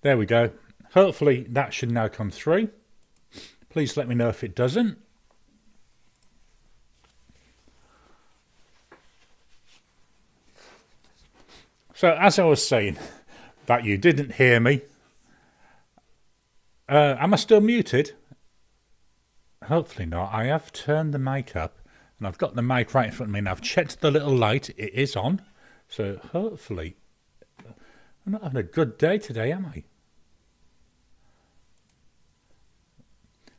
There we go. Hopefully that should now come through. Please let me know if it doesn't. So as I was saying, that you didn't hear me. Am I still muted? Hopefully not. I have turned the mic up and I've got the mic right in front of me and I've checked the little light. It is on. So hopefully, I'm not having a good day today, am I?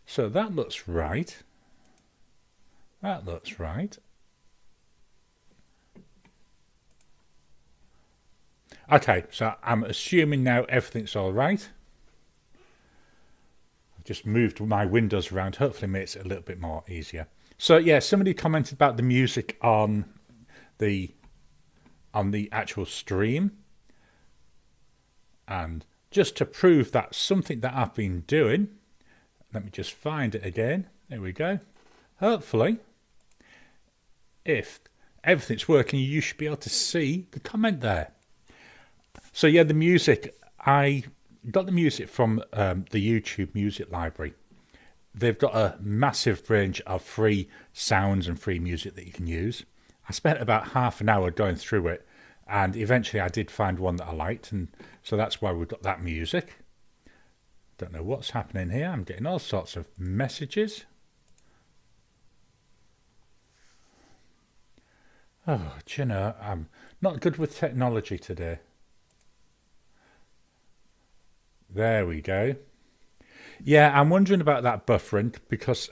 So that looks right. That looks right. Okay, so I'm assuming now everything's all right. I've just moved my windows around. Hopefully makes it a little bit more easier. So yeah, somebody commented about the music on the actual stream. And just to prove that's something that I've been doing, let me just find it again. There we go. Hopefully, if everything's working, you should be able to see the comment there. So yeah, the music, I got the music from the YouTube music library. They've got a massive range of free sounds and free music that you can use. I spent about half an hour going through it, and eventually I did find one that I liked, and so that's why we've got that music. Don't know what's happening here. I'm getting all sorts of messages. Oh, do you know, I'm not good with technology today. There we go. Yeah, I'm wondering about that buffering because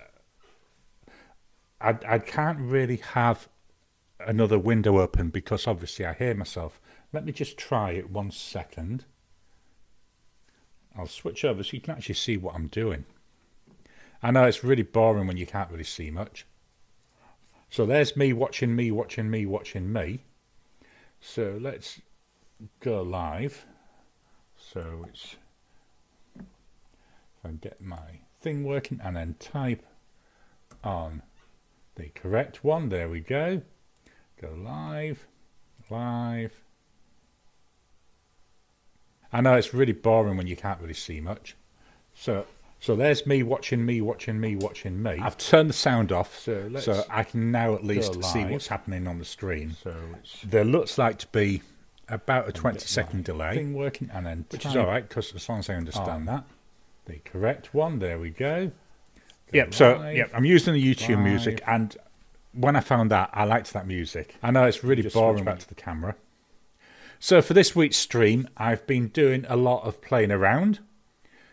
I can't really have another window open because obviously I hear myself. Let me just try it 1 second. I'll switch over so you can actually see what I'm doing. I know it's really boring when you can't really see much. So there's me watching me, watching me, watching me. So let's go live. So it's... if I get my thing working and then type on the correct one. There we go. Go live, live. I know it's really boring when you can't really see much. So there's me watching me, watching me, watching me. I've turned the sound off so I can now at least see what's happening on the screen. So there looks like to be about a 20-second delay. Thing working and then which is all right because as long as I understand that. The correct one. There we go. Yep. So I'm using the YouTube music, and when I found that, I liked that music. I know it's really boring. Back to the camera. So for this week's stream, I've been doing a lot of playing around.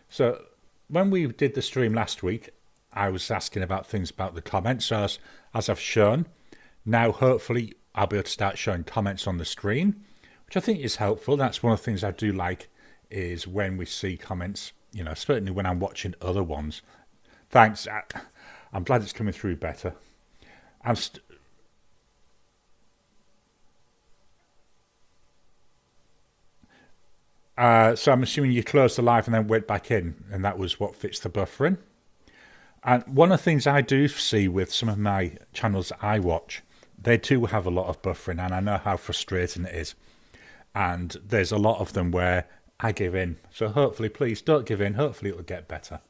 So when we did the stream last week, I was asking about things about the comments. So as I've shown, now hopefully I'll be able to start showing comments on the screen, which I think is helpful. That's one of the things I do like is when we see comments. You know, certainly when I'm watching other ones. Thanks. I'm glad it's coming through better. So I'm assuming you closed the live and then went back in, and that was what fixed the buffering. And one of the things I do see with some of my channels that I watch, they do have a lot of buffering, and I know how frustrating it is. And there's a lot of them where I give in. So hopefully, please don't give in. Hopefully it'll get better.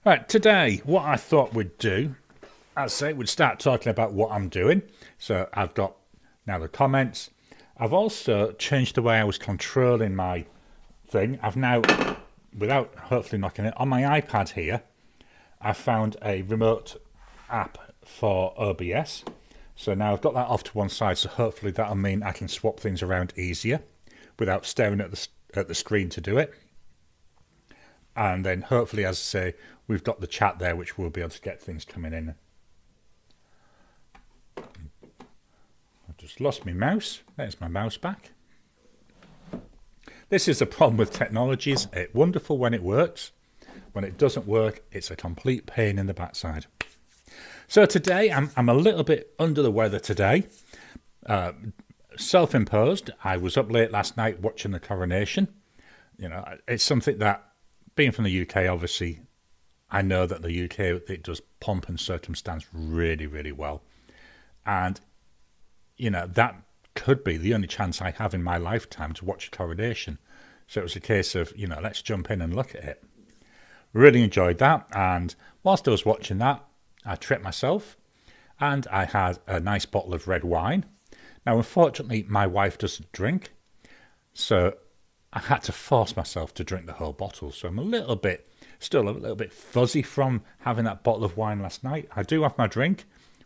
Right, today, what I thought we'd do, as I say, we'd start talking about what I'm doing. So I've got now the comments. I've also changed the way I was controlling my thing. I've now, without hopefully knocking it, on my iPad here, I found a remote app for OBS. So now I've got that off to one side, so hopefully that'll mean I can swap things around easier without staring at the screen to do it. And then hopefully, as I say, we've got the chat there, which we'll be able to get things coming in. I've just lost my mouse. There's my mouse back. This is the problem with technologies. It's wonderful when it works. When it doesn't work, it's a complete pain in the backside. So today, I'm a little bit under the weather today. Self-imposed. I was up late last night watching the coronation. You know, it's something that, being from the UK, obviously, I know that the UK, it does pomp and circumstance really, really well. And, you know, that could be the only chance I have in my lifetime to watch a coronation. So it was a case of, let's jump in and look at it. Really enjoyed that, and whilst I was watching that, I treated myself, and I had a nice bottle of red wine. Now, unfortunately, my wife doesn't drink, so I had to force myself to drink the whole bottle. So I'm still a little bit fuzzy from having that bottle of wine last night. I do have my drink.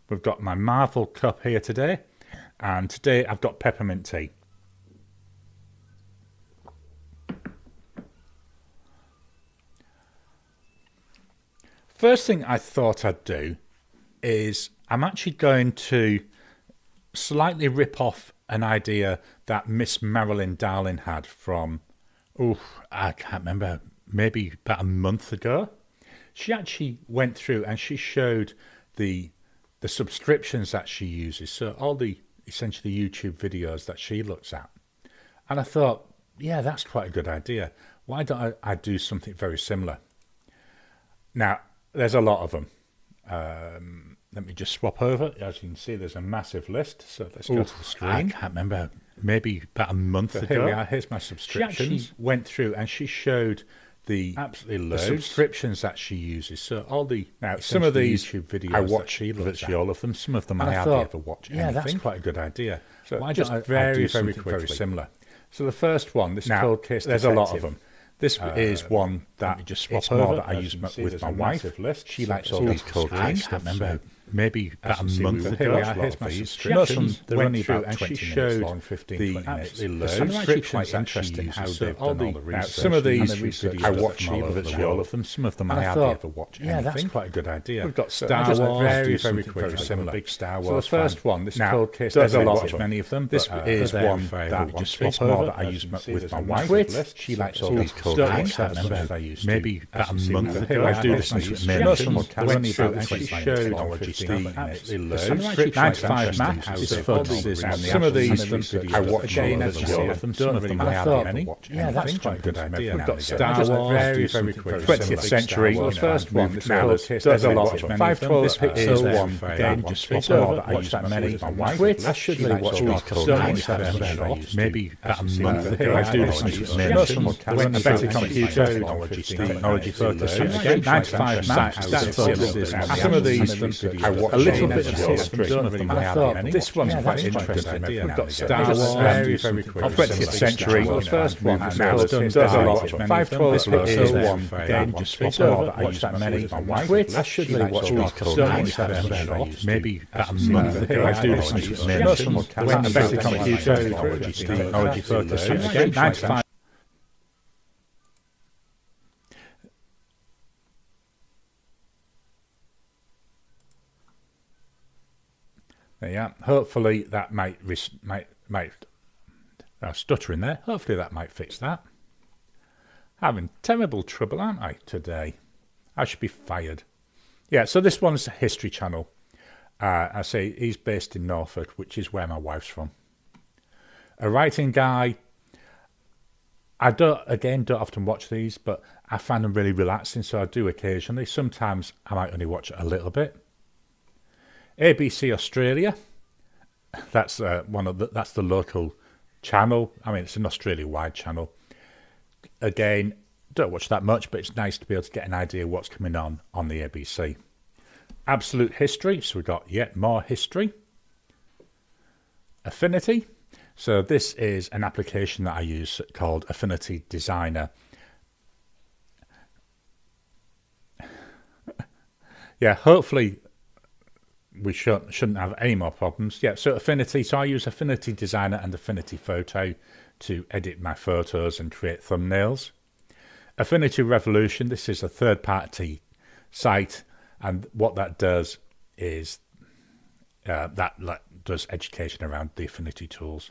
We've got my Marvel cup here today, and today I've got peppermint tea. First thing I thought I'd do is I'm actually going to slightly rip off an idea that Miss Marilyn Darling had from, I can't remember, maybe about a month ago. She actually went through and she showed the subscriptions that she uses, so all the essentially YouTube videos that she looks at. And I thought, yeah, that's quite a good idea. Why don't I do something very similar? Now, there's a lot of them. Let me just swap over. As you can see, there's a massive list. So let's go to the screen. I can't remember, maybe about a month ago. Here we are. Here's my subscriptions. She actually went through and she showed the subscriptions that she uses. So all some of these YouTube videos I watch virtually all of them. Some of them I hardly ever watch anything. Yeah, that's quite a good idea. So why just very quickly, very similar. So the first one, this cold case detective. There's a lot of them. This is one that just swap over that I use with my wife. She likes all these cold cases. I can't remember, maybe about a month ago. Here's my subscriptions. They're only about 20 minutes long, 15, 20 minutes. The subscriptions quite interesting how they've done all the research. Some of these I watch virtually all of them. Some of them I hardly ever watch anything. Yeah, that's quite a good idea. We've got Star Wars. Very quick, similar. Big Star Wars. So the first one, this cold case. There's a lot of many of them. This is one that just swap over that I use with my wife. She likes all these cold cases. I remember maybe about a month ago. I do this only about 20 minutes. The subscription 95 Max is focuses on some of these I watch all of them. Some of them I hardly watch. Yeah, that's quite a good idea. We've got Star Wars, very quick. 20th century. The first one. There's a lot of 512 pixel one. Again, just swap over that I use that many. My wife. I should really watch these codes. Maybe about a month ago. I do this. A better computer. Technology focus. Again, 95 Max. That focuses on some of these. I watch a little bit of history. I thought this one's quite interesting. We've got Star Wars, very quick. 20th century. The first one. Now there's a lot. 512 is one. Again, just swap over that I use that many. My wife. I should really watch these codes. Maybe about a month ago. I do this. A better computer. Technology focus. Again, 95. Yeah, hopefully that might stutter in there. Hopefully that might fix that. Having terrible trouble, aren't I, today? I should be fired. Yeah, so this one's a History Channel. I say he's based in Norfolk, which is where my wife's from. A writing guy. I don't often watch these, but I find them really relaxing, so I do occasionally. Sometimes I might only watch it a little bit. ABC Australia, that's that's the local channel. I mean, it's an Australia-wide channel. Again, don't watch that much, but it's nice to be able to get an idea of what's coming on the ABC. Absolute History, so we've got yet more history. Affinity, so this is an application that I use called Affinity Designer. Yeah, hopefully we shouldn't have any more problems. Yeah, so Affinity. So I use Affinity Designer and Affinity Photo to edit my photos and create thumbnails. Affinity Revolution. This is a third-party site, and what that does is that does education around the Affinity tools.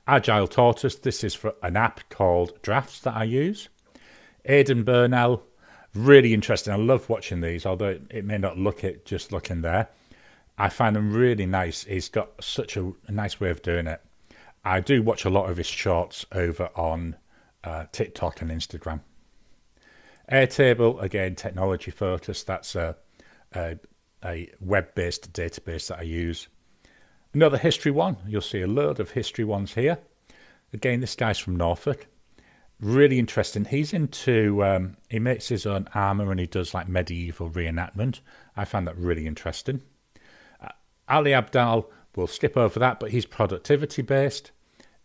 Agile Tortoise. This is for an app called Drafts that I use. Aidan Burnell. Really interesting. I love watching these, although it may not look it just looking there. I find them really nice. He's got such a nice way of doing it. I do watch a lot of his shorts over on TikTok and Instagram. Airtable, again, technology focused. That's a web-based database that I use. Another history one. You'll see a load of history ones here. Again, this guy's from Norfolk. Really interesting. He's into, he makes his own armour and he does like medieval reenactment. I found that really interesting. Ali Abdal, we'll skip over that, but he's productivity based.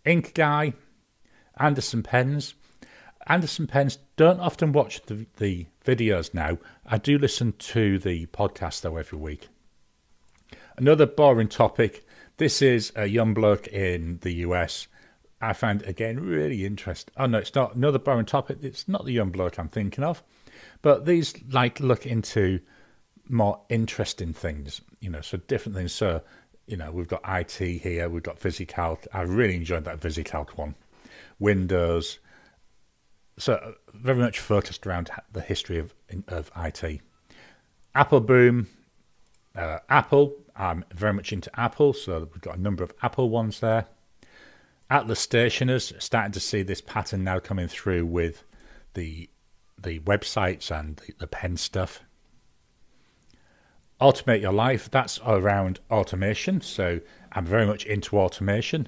Ink Guy, Anderson Pens. Anderson Pens, don't often watch the videos now. I do listen to the podcast though every week. Another boring topic. This is a young bloke in the US. I find, again, really interesting. Oh, no, it's not another boring topic. It's not the young bloke I'm thinking of. But these like look into more interesting things, so different things. So, we've got IT here. We've got VisiCalc. I really enjoyed that VisiCalc one. Windows. So very much focused around the history of IT. Apple boom. Apple. I'm very much into Apple, so we've got a number of Apple ones there. Atlas Stationers, starting to see this pattern now coming through with the websites and the pen stuff. Automate Your Life, that's around automation, so I'm very much into automation.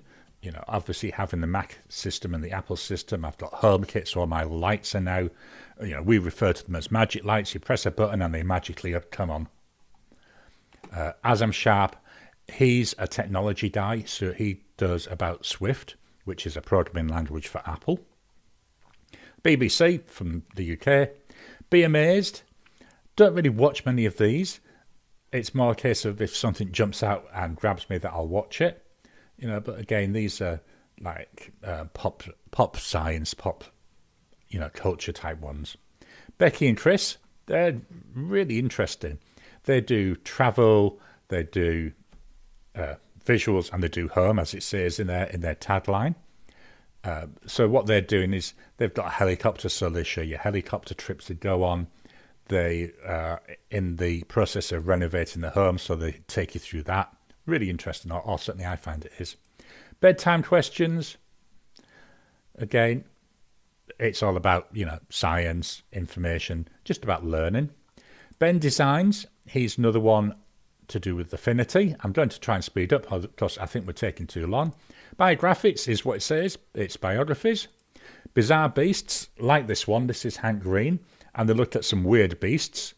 Obviously having the Mac system and the Apple system, I've got HomeKit, so all my lights are now, we refer to them as magic lights. You press a button and they magically come on. Azam Sharp, he's a technology guy, so he does about Swift, which is a programming language for Apple. BBC from the UK. Be Amazed, don't really watch many of these. It's more a case of if something jumps out and grabs me that I'll watch it. But again, these are like pop science, culture type ones. Becky and Chris, they're really interesting. They do travel, they do visuals, and they do home, as it says in their tagline. So what they're doing is they've got a helicopter, so they show you helicopter trips to go on. They are in the process of renovating the home, so they take you through that. Really interesting, or certainly I find it is. Bedtime questions. Again, it's all about, science, information, just about learning. Ben Designs, he's another one to do with Affinity. I'm going to try and speed up because I think we're taking too long. Biographics is what it says. It's biographies. Bizarre Beasts, like this one. This is Hank Green. And they looked at some weird beasts.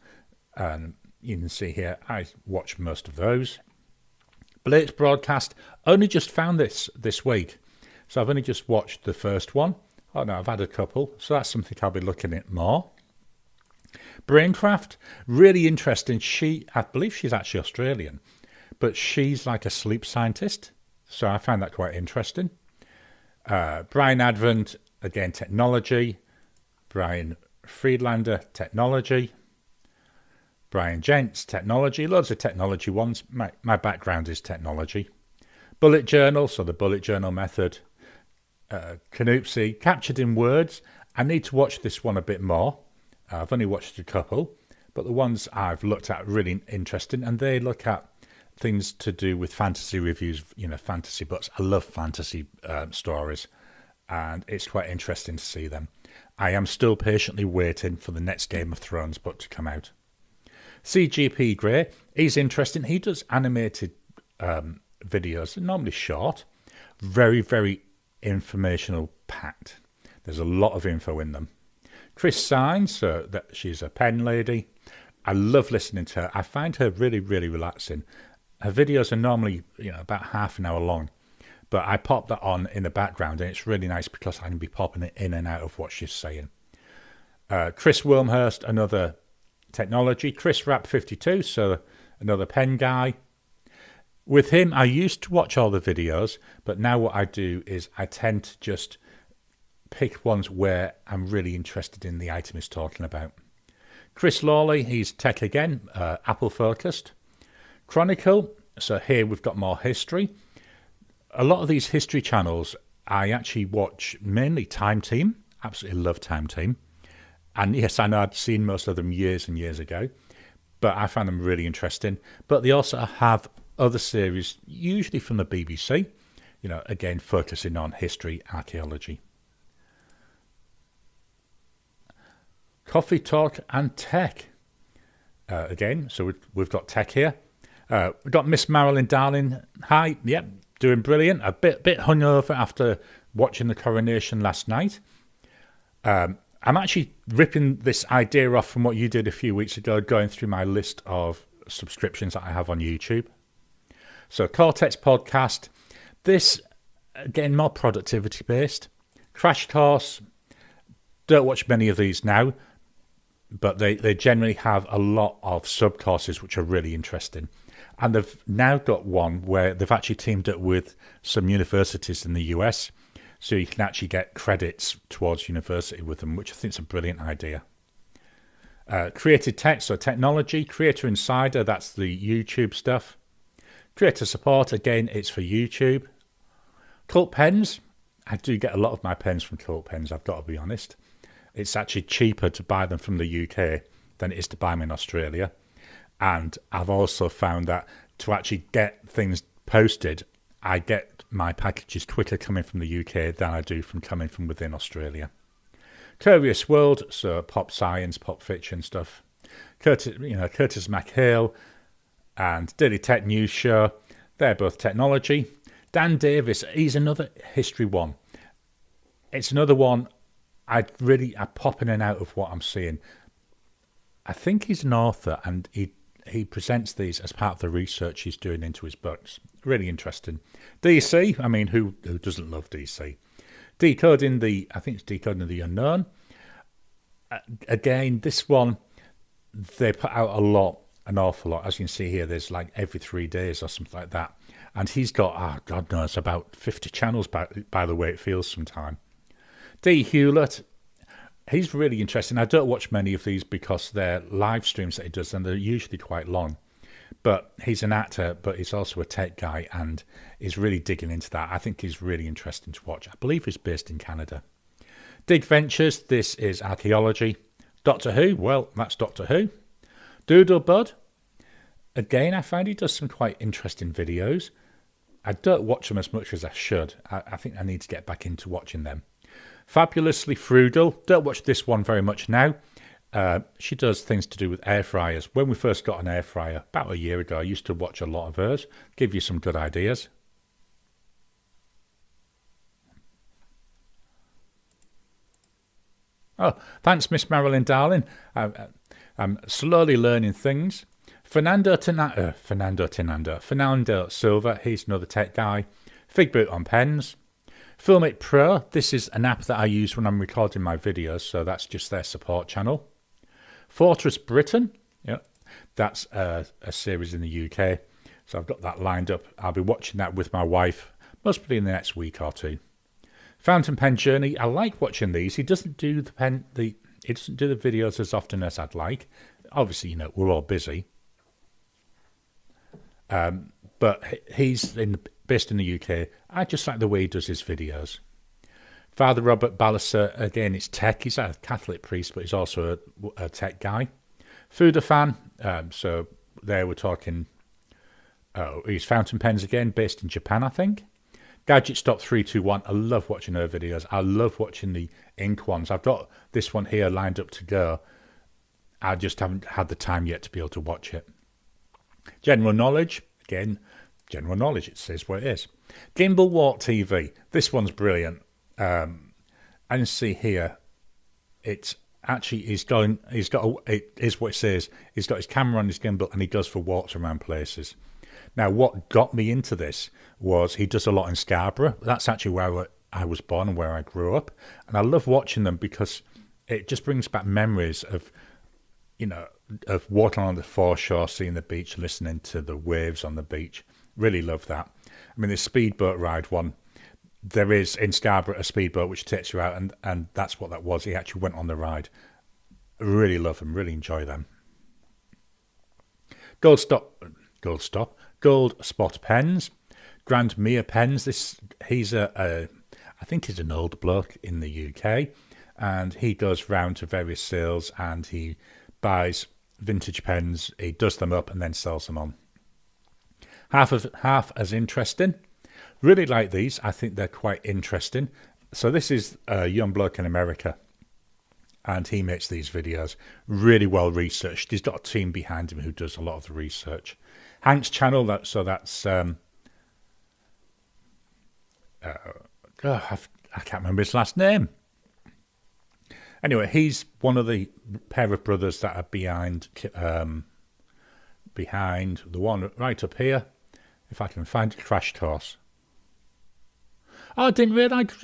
And you can see here, I watch most of those. Blake's Broadcast, only just found this week. So I've only just watched the first one. Oh no, I've had a couple. So that's something I'll be looking at more. Braincraft, really interesting. I believe she's actually Australian, but she's like a sleep scientist. So I find that quite interesting. Brian Advent, again, technology. Brian Friedlander, technology. Brian Gents, technology. Loads of technology ones. My background is technology. Bullet Journal, so the bullet journal method. Canoopsy, captured in words. I need to watch this one a bit more. I've only watched a couple, but the ones I've looked at are really interesting, and they look at things to do with fantasy reviews, fantasy books. I love fantasy stories, and it's quite interesting to see them. I am still patiently waiting for the next Game of Thrones book to come out. CGP Grey, he's interesting. He does animated videos, normally short, very, very informational packed. There's a lot of info in them. Chris Signs, that she's a pen lady. I love listening to her. I find her really, really relaxing. Her videos are normally, about half an hour long, but I pop that on in the background, and it's really nice because I can be popping it in and out of what she's saying. Chris Wilmhurst, another technology. Chris Rap 52, so another pen guy. With him, I used to watch all the videos, but now what I do is I tend to just pick ones where I'm really interested in the item he's talking about. Chris Lawley, he's tech again, Apple focused. Chronicle, so here we've got more history. A lot of these history channels, I actually watch mainly Time Team. Absolutely love Time Team. And yes, I know I'd seen most of them years and years ago, but I found them really interesting. But they also have other series, usually from the BBC, again, focusing on history, archaeology. Coffee Talk and Tech. Again, so we've got tech here. We've got Miss Marilyn Darling. Hi, yep, doing brilliant. A bit hungover after watching the coronation last night. I'm actually ripping this idea off from what you did a few weeks ago, going through my list of subscriptions that I have on YouTube. So Cortex Podcast, this, again, more productivity based. Crash Course, don't watch many of these now, but they generally have a lot of sub-courses which are really interesting. And they've now got one where they've actually teamed up with some universities in the US, so you can actually get credits towards university with them, which I think is a brilliant idea. Creative Tech, so technology. Creator Insider, that's the YouTube stuff. Creator Support, again, it's for YouTube. Cult Pens, I do get a lot of my pens from Cult Pens, I've got to be honest. It's actually cheaper to buy them from the UK than it is to buy them in Australia. And I've also found that to actually get things posted, I get my packages quicker coming from the UK than I do from coming from within Australia. Curious World, so pop science, pop fiction stuff. Curtis McHale and Daily Tech News Show, they're both technology. Dan Davis, he's another history one. It's another one I pop in and out of what I'm seeing. I think he's an author, and he presents these as part of the research he's doing into his books. Really interesting. DC, I mean, who doesn't love DC? Decoding the Unknown. Again, this one, they put out an awful lot. As you can see here, there's like every 3 days or something like that. And he's got, God knows, about 50 channels by the way it feels sometimes. D. Hewlett, he's really interesting. I don't watch many of these because they're live streams that he does, and they're usually quite long. But he's an actor, but he's also a tech guy, and he's really digging into that. I think he's really interesting to watch. I believe he's based in Canada. Dig Ventures, this is archaeology. Doctor Who, well, that's Doctor Who. Doodlebud, again, I find he does some quite interesting videos. I don't watch them as much as I should. I think I need to get back into watching them. Fabulously Frugal, don't watch this one very much now. She does things to do with air fryers. When we first got an air fryer, about a year ago, I used to watch a lot of hers. Give you some good ideas. Oh, thanks, Miss Marilyn Darling. I'm slowly learning things. Fernando Silva, he's another tech guy. Figboot on pens. Filmic Pro, this is an app that I use when I'm recording my videos, so that's just their support channel. Fortress Britain, yeah, that's a series in the UK, so I've got that lined up. I'll be watching that with my wife, most probably in the next week or two. Fountain Pen Journey, I like watching these. He doesn't do the videos as often as I'd like. Obviously, we're all busy. But he's based in the UK. I just like the way he does his videos. Father Robert Ballister, again, it's tech. He's a Catholic priest, but he's also a tech guy. Fuda Fan, so there we're talking, he's Fountain Pens again, based in Japan, I think. Gadget Stop 321, I love watching her videos. I love watching the ink ones. I've got this one here lined up to go. I just haven't had the time yet to be able to watch it. General Knowledge, again, general knowledge, it says what it is. Gimbal Walk TV, this one's brilliant. I can see here, it's actually, it is what it says, he's got his camera on his gimbal and he goes for walks around places. Now, what got me into this was he does a lot in Scarborough. That's actually where I was born and where I grew up. And I love watching them because it just brings back memories of, of walking on the foreshore, seeing the beach, listening to the waves on the beach. Really love that. I mean, the speedboat ride one, there is in Scarborough a speedboat which takes you out, and that's what that was. He actually went on the ride. I really love them, really enjoy them. Gold Spot Pens. Grand Mere Pens. He's I think he's an old bloke in the UK, and he goes round to various sales and he buys vintage pens, he does them up and then sells them on. Half as interesting. Really like these. I think they're quite interesting. So this is a young bloke in America, and he makes these videos really well researched. He's got a team behind him who does a lot of the research, Hank's channel. That's I can't remember his last name. Anyway, he's one of the pair of brothers that are behind the one right up here. If I can find a Crash Course. Oh, I didn't realise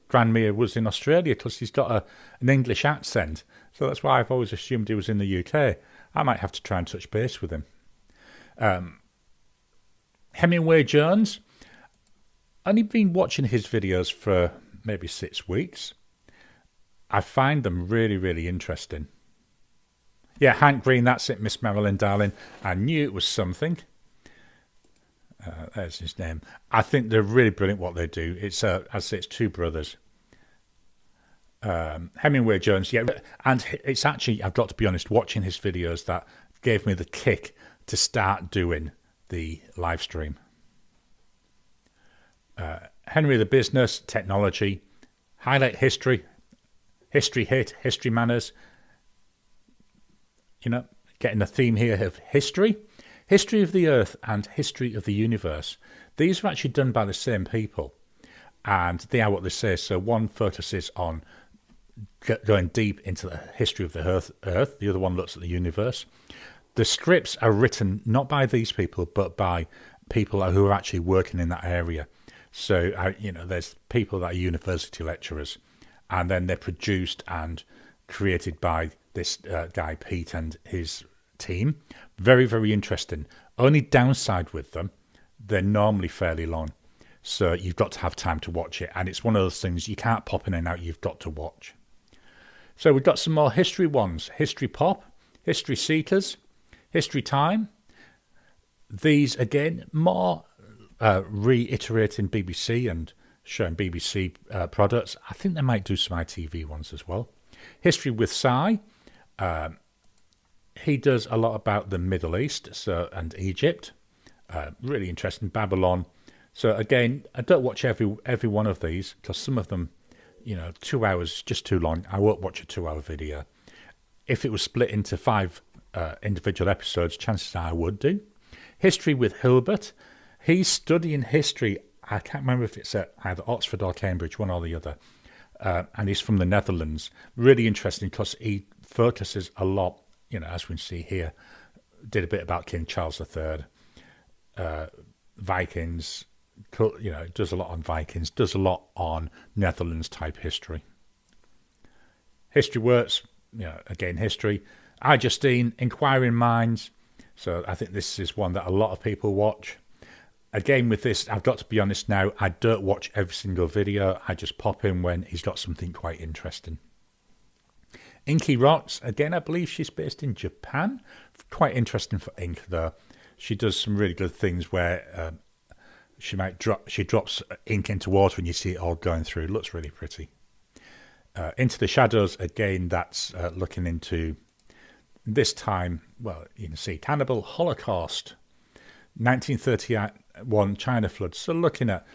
Grandmere was in Australia because he's got an English accent. So that's why I've always assumed he was in the UK. I might have to try and touch base with him. Hemingway Jones. Only been watching his videos for maybe 6 weeks. I find them really, really interesting. Yeah, Hank Green, that's it, Miss Marilyn, darling. I knew it was something. There's his name. I think they're really brilliant what they do. It's, as I say, it's 2 brothers. Hemingway Jones, yeah. And it's actually, I've got to be honest, watching his videos that gave me the kick to start doing the live stream. Henry the Business, technology, highlight history, history hit, history manners. You know, getting the theme here of history of the earth and history of the universe. These are actually done by the same people, and they are what they say. So one focuses on going deep into the history of the earth. The other one looks at the universe. The scripts are written not by these people, but by people who are actually working in that area. So, there's people that are university lecturers, and then they're produced and created by this guy, Pete, and his team. Very, very interesting. Only downside with them, they're normally fairly long. So you've got to have time to watch it. And it's one of those things you can't pop in and out, you've got to watch. So we've got some more history ones. History Pop, History Seekers, History Time. These, again, more reiterating BBC and showing BBC products. I think they might do some ITV ones as well. History with Si. He does a lot about the Middle East and Egypt. Really interesting. Babylon. So again, I don't watch every one of these because some of them, 2 hours is just too long. I won't watch a 2-hour video. If it was split into 5 individual episodes, chances are I would do. History with Hilbert. He's studying history. I can't remember if it's at either Oxford or Cambridge, one or the other. And he's from the Netherlands. Really interesting because he focuses a lot, as we can see here, did a bit about King Charles III, Vikings, does a lot on Vikings, does a lot on Netherlands type history. History Works, again, history. Justine, Inquiring Minds. So I think this is one that a lot of people watch. Again, with this, I've got to be honest now, I don't watch every single video. I just pop in when he's got something quite interesting. Inky Rocks, again, I believe she's based in Japan. Quite interesting for Ink, though. She does some really good things where she drops ink into water and you see it all going through. It looks really pretty. Into the Shadows, again, that's looking into this time, well, you can see Cannibal Holocaust, 1931 China flood. So looking at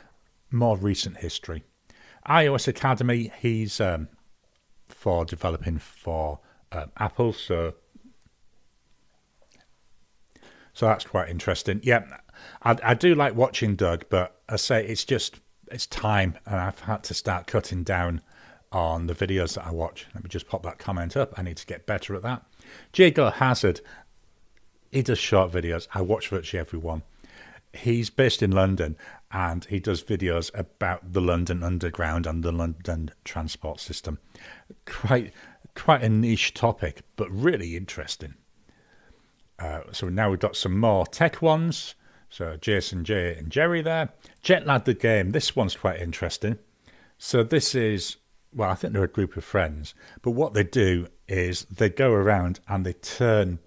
more recent history. iOS Academy, he's for developing for Apple, so that's quite interesting. Yeah, I do like watching Doug, but I say it's time, and I've had to start cutting down on the videos that I watch. Let me just pop that comment up. I need to get better at that. Jago Hazard, he does short videos. I watch virtually every one. He's based in London, and he does videos about the London Underground and the London transport system. Quite a niche topic, but really interesting. So now we've got some more tech ones. So Jason J and Jerry there. Jetlag the Game. This one's quite interesting. So this is, well, I think they're a group of friends. But what they do is they go around and they turn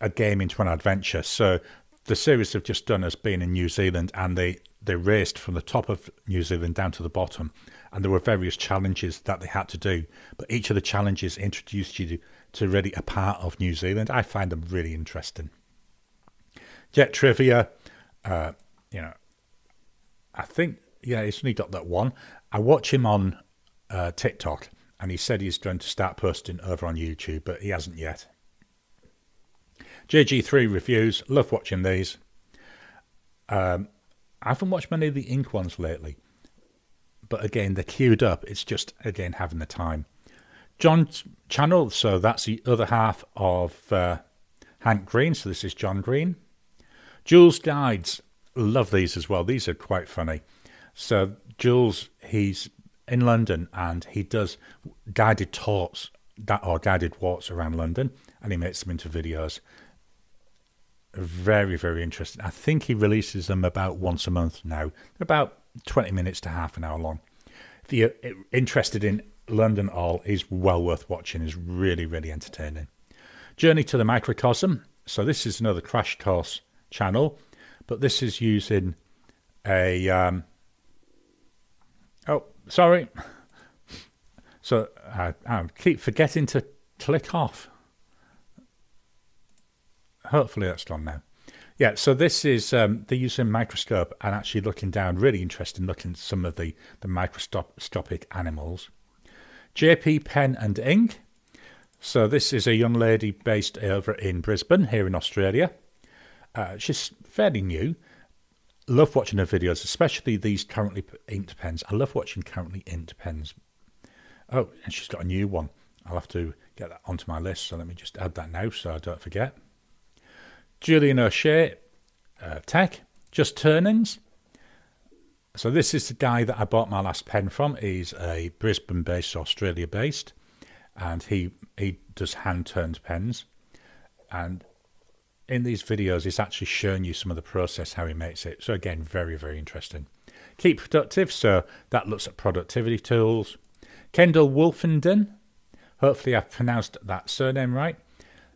a game into an adventure. So the series they've just done has been in New Zealand, and they raced from the top of New Zealand down to the bottom. And there were various challenges that they had to do. But each of the challenges introduced you to really a part of New Zealand. I find them really interesting. Jet Trivia, I think, he's only got that one. I watch him on TikTok, and he said he's going to start posting over on YouTube, but he hasn't yet. JG3 reviews, love watching these. I haven't watched many of the ink ones lately, but again, they're queued up. It's just, again, having the time. John's channel, so that's the other half of Hank Green, so this is John Green. Jules Guides, love these as well. These are quite funny. So Jules, he's in London and he does guided tours or guided walks around London, and he makes them into videos. Very, very interesting. I think he releases them about once a month now. They're about 20 minutes to half an hour long. If you're interested in London all, he's well worth watching. He's really, really entertaining. Journey to the Microcosm. So this is another crash course channel, but this is using a oh, sorry. So I keep forgetting to click off. Hopefully that's gone now. Yeah, so this is they're using a microscope and actually looking down. Really interesting, looking at some of the microscopic animals. JP Pen and Ink. So this is a young lady based over in Brisbane, here in Australia. She's fairly new. Love watching her videos, especially these currently inked pens. I love watching currently inked pens. Oh, and she's got a new one. I'll have to get that onto my list, so let me just add that now so I don't forget. Julian O'Shea, Tech, Just Turnings. So this is the guy that I bought my last pen from. He's a Brisbane-based, Australia-based, and he does hand-turned pens. And in these videos, he's actually showing you some of the process, how he makes it. So again, very, very interesting. Keep Productive, so that looks at productivity tools. Kendall Wolfenden, hopefully I've pronounced that surname right.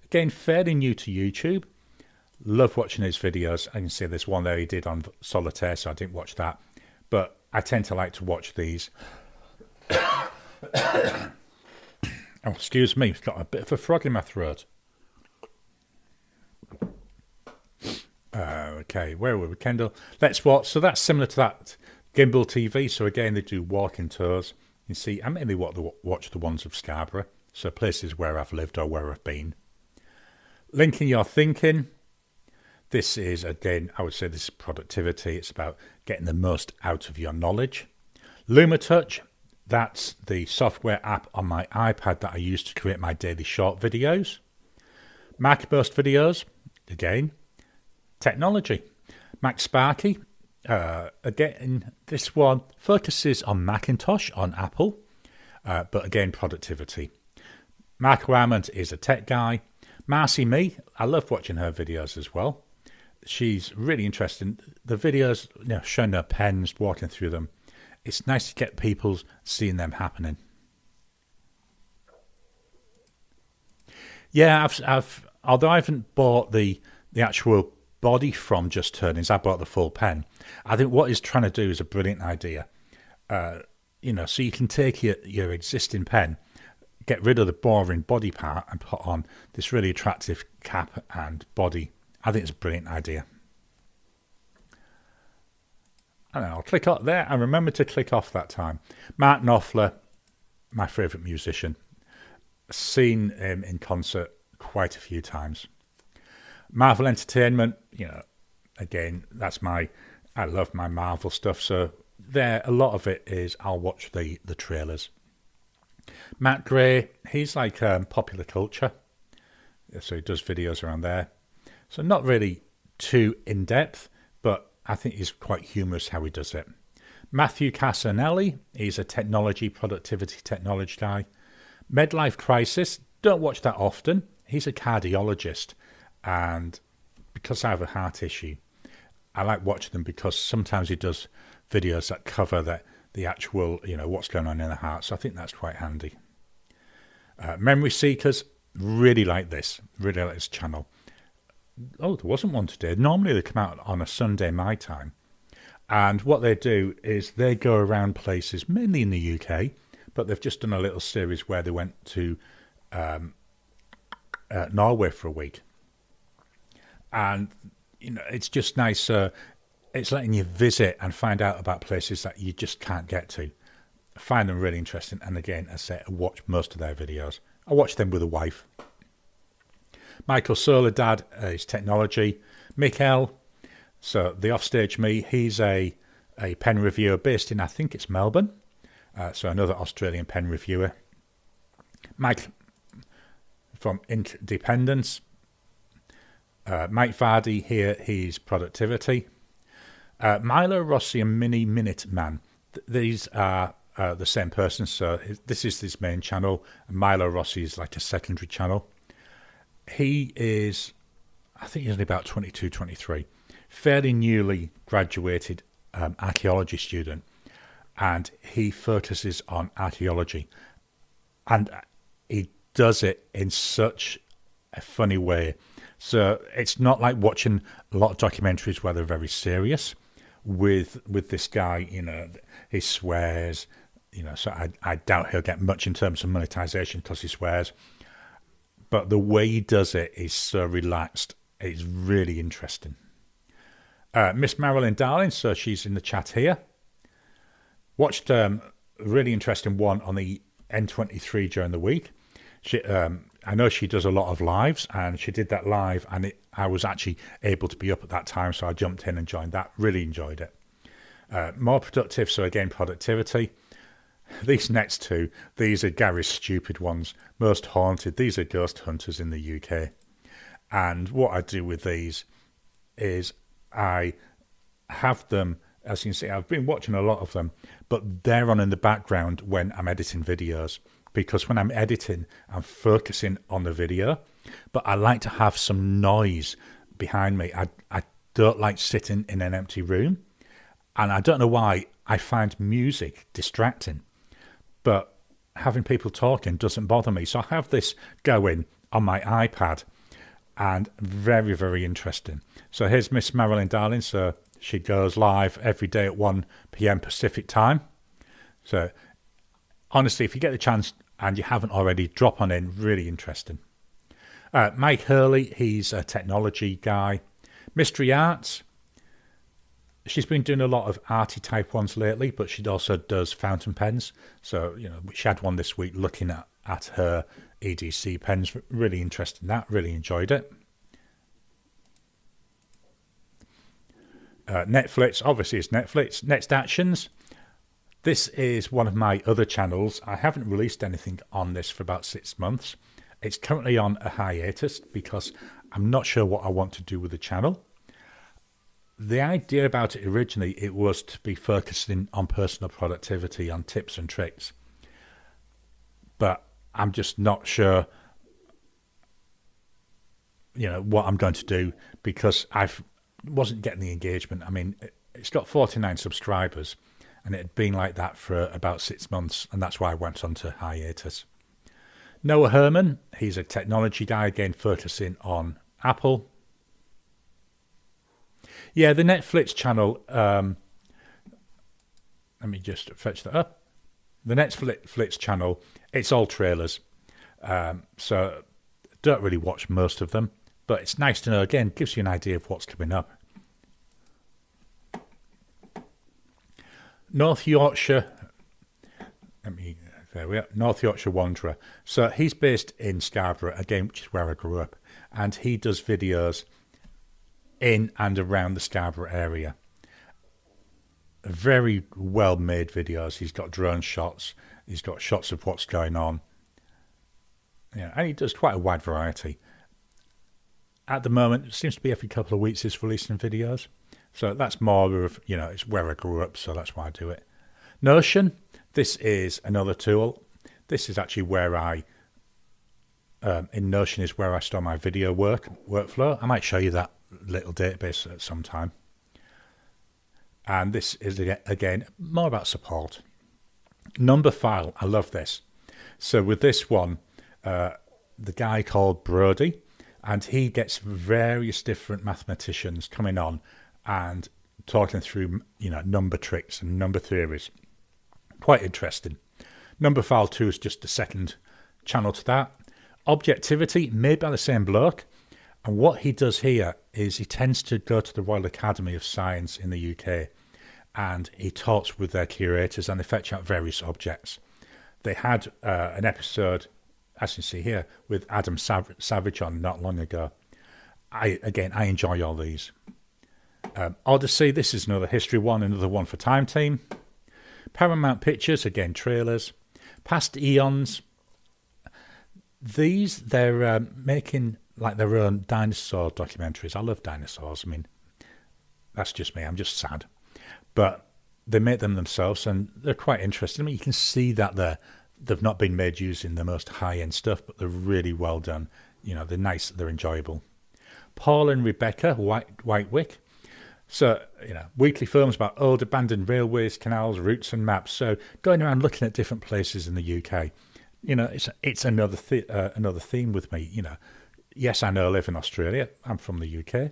Again, fairly new to YouTube. Love watching his videos. I can see this one there he did on solitaire, so I didn't watch that. But I tend to like to watch these. Oh, excuse me, I've got a bit of a frog in my throat. Okay, where were we, Kendall? Let's watch. So that's similar to that Gimbal TV. So again, they do walking tours. You see, I mainly watch the ones of Scarborough. So places where I've lived or where I've been. Linking Your Thinking. This is, again, I would say this is productivity. It's about getting the most out of your knowledge. LumaTouch, that's the software app on my iPad that I use to create my daily short videos. MacBurst videos, again, technology. MacSparky, again, this one focuses on Macintosh, on Apple, but again, productivity. Marco Armand is a tech guy. Marcy Me, I love watching her videos as well. She's really interesting. The videos, showing her pens, walking through them. It's nice to get people seeing them happening. Yeah, although I haven't bought the actual body from Just Turnings, I bought the full pen. I think what he's trying to do is a brilliant idea. So you can take your existing pen, get rid of the boring body part and put on this really attractive cap and body. I think it's a brilliant idea. And I'll click off there. I remember to click off that time. Mark Knopfler, my favourite musician. Seen him in concert quite a few times. Marvel Entertainment, again, I love my Marvel stuff. So there, a lot of it is I'll watch the trailers. Matt Gray, he's like popular culture. So he does videos around there. So not really too in-depth, but I think he's quite humorous how he does it. Matthew Casanelli, he's a productivity technology guy. Midlife Crisis, don't watch that often. He's a cardiologist, and because I have a heart issue, I like watching them because sometimes he does videos that cover the actual, what's going on in the heart. So I think that's quite handy. Memory Seekers, really like this channel. Oh, there wasn't one today. Normally they come out on a Sunday my time. And what they do is they go around places, mainly in the UK, but they've just done a little series where they went to Norway for a week. And, it's just nice. It's letting you visit and find out about places that you just can't get to. I find them really interesting. And again, I watch most of their videos. I watch them with a wife. Michael Soledad is technology. Mikkel, so the offstage me, he's a pen reviewer based in, I think it's Melbourne. So another Australian pen reviewer. Mike from Independence. Mike Vardy here, he's productivity. Milo Rossi and Mini Minute Man. These are the same person, so this is his main channel. And Milo Rossi is like a secondary channel. He is, I think he's only about 22, 23. Fairly newly graduated archaeology student. And he focuses on archaeology. And he does it in such a funny way. So it's not like watching a lot of documentaries where they're very serious. With this guy, you know, he swears, you know, so I doubt he'll get much in terms of monetization because he swears. But the way he does it is so relaxed. It's really interesting. Miss Marilyn Darling, so she's in the chat here. Watched a really interesting one on the N23 during the week. She, I know she does a lot of lives, and she did that live, and I was actually able to be up at that time, so I jumped in and joined that. Really enjoyed it. More productive, so again, productivity. These next two, these are Garry's stupid ones. Most haunted, these are ghost hunters in the UK. And what I do with these is I have them, as you can see, I've been watching a lot of them, but they're on in the background when I'm editing videos. Because when I'm editing, I'm focusing on the video, but I like to have some noise behind me. I don't like sitting in an empty room, and I don't know why. I find music distracting, but having people talking doesn't bother me. So I have this going on my iPad, and very, very interesting. So here's Miss Marilyn Darling. So she goes live every day at 1 p.m. Pacific time. So honestly, if you get the chance and you haven't already, drop on in. Really interesting. Mike Hurley, he's a technology guy. Mystery Arts. She's been doing a lot of arty type ones lately, but she also does fountain pens. So, you know, she had one this week looking at her EDC pens. Really interesting that. Really enjoyed it. Netflix, obviously it's Netflix. Next Actions. This is one of my other channels. I haven't released anything on this for about 6 months. It's currently on a hiatus because I'm not sure what I want to do with the channel. The idea about it originally, it was to be focusing on personal productivity, on tips and tricks. But I'm just not sure, you know, what I'm going to do because I wasn't getting the engagement. I mean, it's got 49 subscribers. And it had been like that for about 6 months, and that's why I went on to hiatus. Noah Herman, he's a technology guy, again focusing on Apple. Yeah, the Netflix channel, let me just fetch that up. The Netflix channel, it's all trailers, so don't really watch most of them, but it's nice to know, again, gives you an idea of what's coming up. North Yorkshire, there we are, North Yorkshire Wanderer. So he's based in Scarborough, again, which is where I grew up. And he does videos in and around the Scarborough area. Very well made videos. He's got drone shots. He's got shots of what's going on. Yeah, and he does quite a wide variety. At the moment, it seems to be every couple of weeks he's releasing videos. So that's more of, you know, it's where I grew up, so that's why I do it. Notion, this is another tool. This is actually where in Notion is where I store my video workflow. I might show you that little database at some time. And this is, again, more about support. Numberphile, I love this. So with this one, the guy called Brody, and he gets various different mathematicians coming on and talking through, you know, number tricks and number theories. Quite interesting. Numberphile 2 is just a second channel to that. Objectivity, made by the same bloke. And what he does here is he tends to go to the Royal Academy of Science in the UK and he talks with their curators and they fetch out various objects. They had an episode as you see here, with Adam Savage on not long ago. I enjoy all these. Odyssey, this is another history one, another one for Time Team. Paramount Pictures, again, trailers. Past Eons. These, they're making like their own dinosaur documentaries. I love dinosaurs. I mean, that's just me. I'm just sad. But they make them themselves, and they're quite interesting. I mean, you can see that they've not been made using the most high-end stuff, but they're really well done. You know, they're nice, they're enjoyable. Paul and Rebecca Whitewick. So, you know, weekly films about old abandoned railways, canals, routes and maps. So going around looking at different places in the UK. You know, it's another theme with me. You know, yes, I know I live in Australia. I'm from the UK.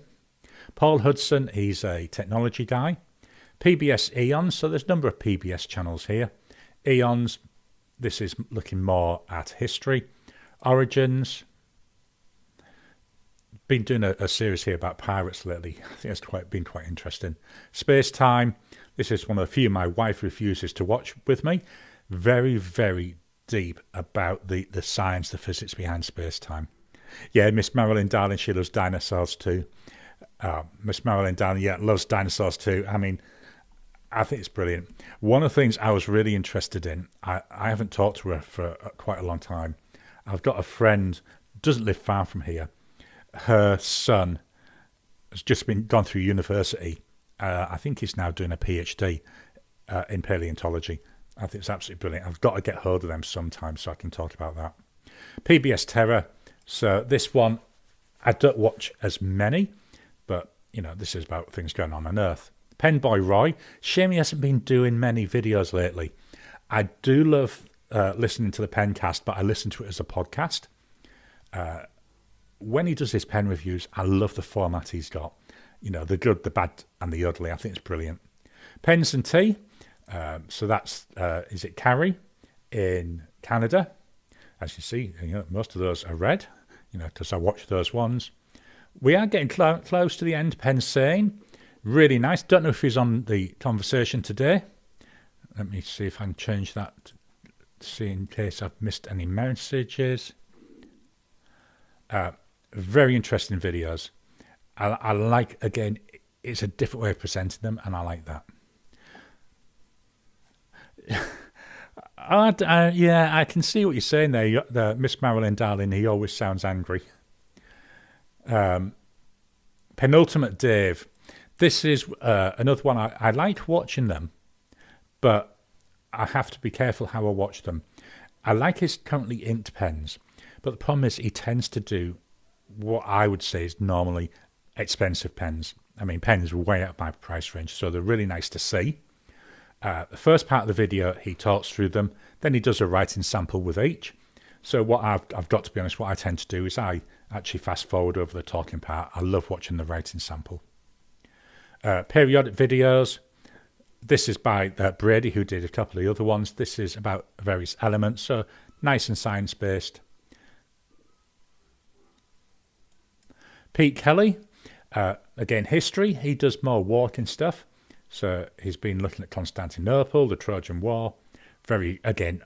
Paul Hudson, he's a technology guy. PBS Eons, so there's a number of PBS channels here. Eons, this is looking more at history. Origins, been doing a series here about pirates lately. I think it's been quite interesting. Space Time, this is one of the few my wife refuses to watch with me. Very, very deep about the science, the physics behind space time. Yeah, Miss Marilyn Darling, she loves dinosaurs too. Miss Marilyn Darling, yeah, loves dinosaurs too. I mean, I think it's brilliant. One of the things I was really interested in, I haven't talked to her for quite a long time. I've got a friend, doesn't live far from here. Her son has just gone through university. I think he's now doing a PhD in paleontology. I think it's absolutely brilliant. I've got to get hold of them sometime so I can talk about that. PBS Terror. So this one, I don't watch as many, but, you know, this is about things going on Earth. Penboy Roy. Shame he hasn't been doing many videos lately. I do love listening to the Pencast, but I listen to it as a podcast. When he does his pen reviews, I love the format he's got. You know, the good, the bad, and the ugly. I think it's brilliant. Pens and Tea. So that's, is it Garry in Canada? As you see, you know, most of those are red, you know, because I watch those ones. We are getting close to the end. Pensane, really nice. Don't know if he's on the conversation today. Let me see if I can change that, see in case I've missed any messages. Very interesting videos. I like, again, it's a different way of presenting them, and I like that. Yeah, I can see what you're saying there. The Miss Marilyn Darling, he always sounds angry. Penultimate Dave. This is another one. I like watching them, but I have to be careful how I watch them. I like his currently inked pens, but the problem is he tends to do what I would say is normally expensive pens. I mean, pens way out of my price range, so they're really nice to see. The first part of the video, he talks through them. Then he does a writing sample with each. So what I've got to be honest, what I tend to do is I actually fast forward over the talking part. I love watching the writing sample. Periodic videos. This is by Brady, who did a couple of the other ones. This is about various elements, so nice and science-based. Pete Kelly, again, history. He does more walking stuff. So he's been looking at Constantinople, the Trojan War. Very, again,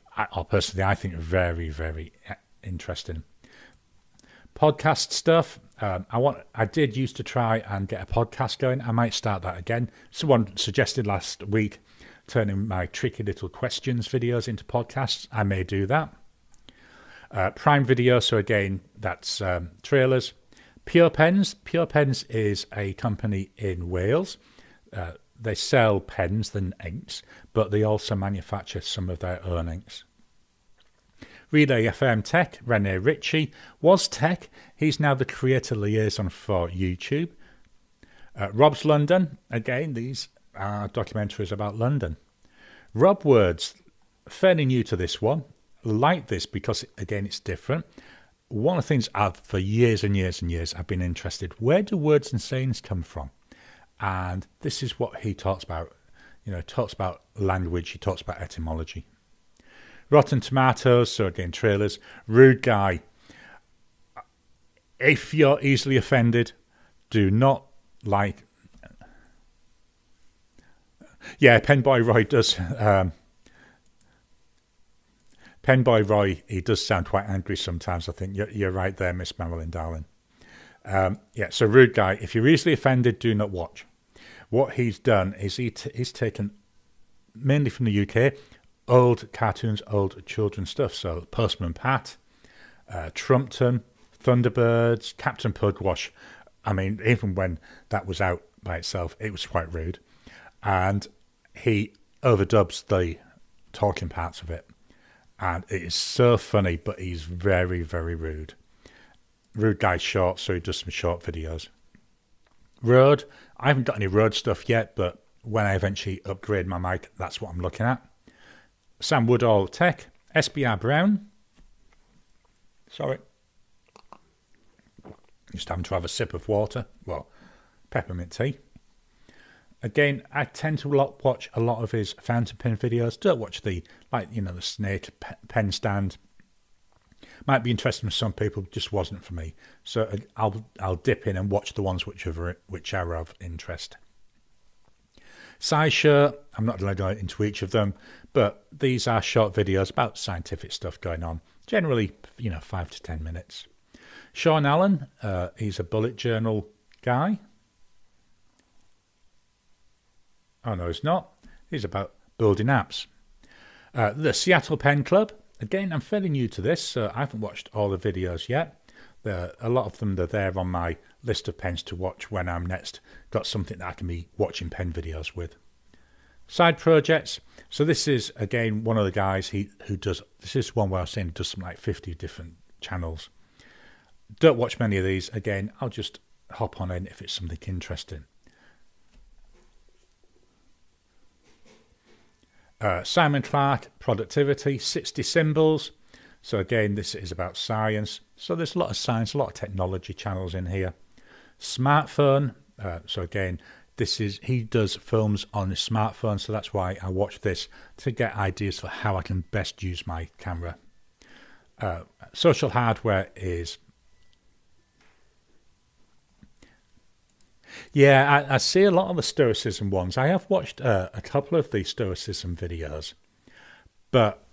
personally, I think very, very interesting. Podcast stuff. I did used to try and get a podcast going. I might start that again. Someone suggested last week turning my tricky little questions videos into podcasts. I may do that. Prime Video. So again, that's trailers. Pure Pens. Pure Pens is a company in Wales. They sell pens than inks, but they also manufacture some of their own inks. Relay FM Tech, Rene Ritchie, was Tech. He's now the creator liaison for YouTube. Rob's London, again, these are documentaries about London. Rob Words, fairly new to this one. Like this because, again, it's different. One of the things for years and years and years I've been interested, where do words and sayings come from? And this is what he talks about. You know, talks about language, he talks about etymology. Rotten Tomatoes, so again, trailers. Rude Guy. If you're easily offended, do not like... Yeah, Penboy Roy does Penboy Roy, he does sound quite angry sometimes. I think you're right there, Miss Marilyn, darling. Yeah, so Rude Guy, if you're easily offended, do not watch. What he's done is he's taken, mainly from the UK, old cartoons, old children's stuff. So Postman Pat, Trumpton, Thunderbirds, Captain Pugwash. I mean, even when that was out by itself, it was quite rude. And he overdubs the talking parts of it. And it is so funny, but he's very, very rude. Rude Guy's short, so he does some short videos. Rode, I haven't got any Rode stuff yet, but when I eventually upgrade my mic, that's what I'm looking at. Sam Woodall Tech, SBR Brown. Sorry. Just having to have a sip of water. Well, peppermint tea. Again, I tend to watch a lot of his fountain pen videos. Don't watch the, the snake pen stand. Might be interesting for some people, just wasn't for me. So I'll dip in and watch the ones which are of interest. SciShow, I'm not going to go into each of them, but these are short videos about scientific stuff going on. Generally, 5 to 10 minutes. Sean Allen, he's a bullet journal guy. Oh, no, he's not. He's about building apps. The Seattle Pen Club. Again, I'm fairly new to this, so I haven't watched all the videos yet. A lot of them are there on my list of pens to watch when I'm next got something that I can be watching pen videos with. Side projects. So this is, again, one of the guys who does... This is one where I was saying he does something like 50 different channels. Don't watch many of these. Again, I'll just hop on in if it's something interesting. Simon Clark, Productivity, 60 Symbols. So again, this is about science. So there's a lot of science, a lot of technology channels in here. Smartphone. So again, he does films on his smartphone. So that's why I watch this, to get ideas for how I can best use my camera. Social Hardware is... Yeah, I see a lot of the Stoicism ones. I have watched a couple of the Stoicism videos, but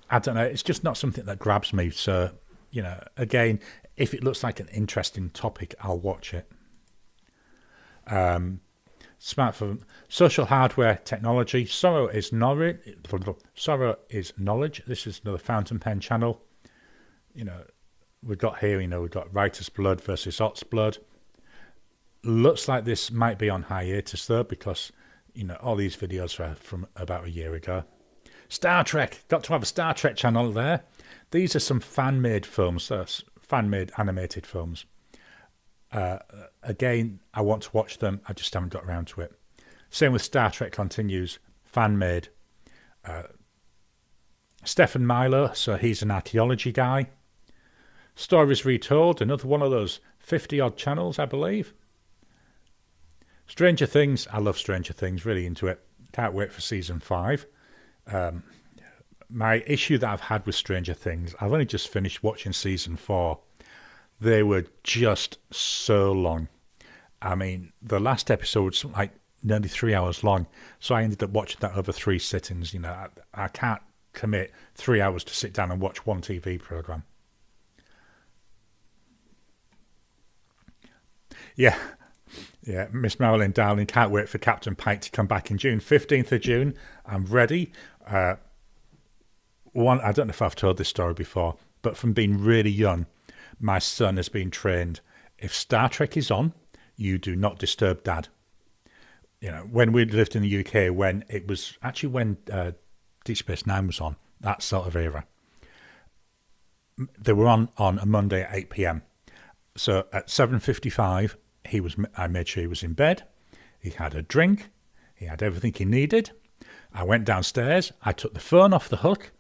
I don't know, it's just not something that grabs me. So, again, if it looks like an interesting topic, I'll watch it. Smartphone, Social Hardware Technology, Sorrow is Knowledge. This is another fountain pen channel. We've got here, we've got Writer's Blood versus Ott's Blood. Looks like this might be on hiatus though, because all these videos are from about a year ago. Star Trek, got to have a Star Trek channel there. These are some fan-made films, fan-made animated films. Again, I want to watch them, I just haven't got around to it. Same with Star Trek Continues, fan-made. Stefan Milo, so he's an archaeology guy. Stories Retold, another one of those 50-odd channels, I believe. Stranger Things, I love Stranger Things, really into it. Can't wait for season 5. My issue that I've had with Stranger Things, I've only just finished watching season 4. They were just so long. I mean, the last episode was like nearly 3 hours long, so I ended up watching that over 3 sittings. I can't commit 3 hours to sit down and watch one TV program. Yeah, Miss Marilyn, darling, can't wait for Captain Pike to come back in June. 15th of June, I'm ready. I don't know if I've told this story before, but from being really young, my son has been trained. If Star Trek is on, you do not disturb Dad. When we lived in the UK, when Deep Space Nine was on, that sort of era, they were on a Monday at 8 p.m. So at 7:55, I made sure he was in bed. He had a drink. He had everything he needed. I went downstairs. I took the phone off the hook,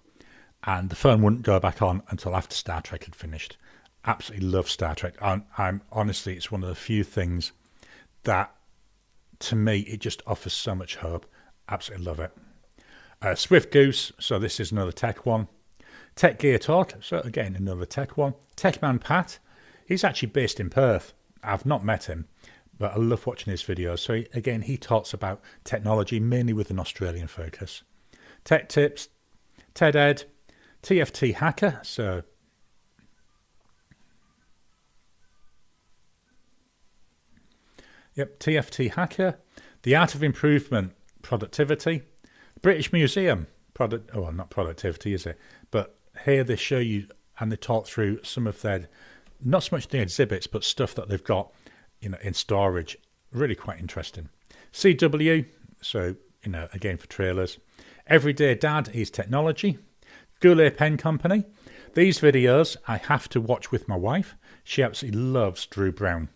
and the phone wouldn't go back on until after Star Trek had finished. Absolutely love Star Trek. I'm honestly, it's one of the few things that, to me, it just offers so much hope. Absolutely love it. Swift Goose. So this is another tech one. Tech Gear Talk. So again, another tech one. Techman Pat. He's actually based in Perth. I've not met him, but I love watching his videos. So again, he talks about technology, mainly with an Australian focus. Tech Tips, Ted Ed, TFT Hacker, so yep, TFT Hacker, The Art of Improvement, Productivity, British Museum, not productivity, is it? But here they show you and they talk through some of their, not so much the exhibits, but stuff that they've got, in storage. Really quite interesting. CW, so, again for trailers. Everyday Dad is Technology. Goulet Pen Company. These videos I have to watch with my wife. She absolutely loves Drew Brown.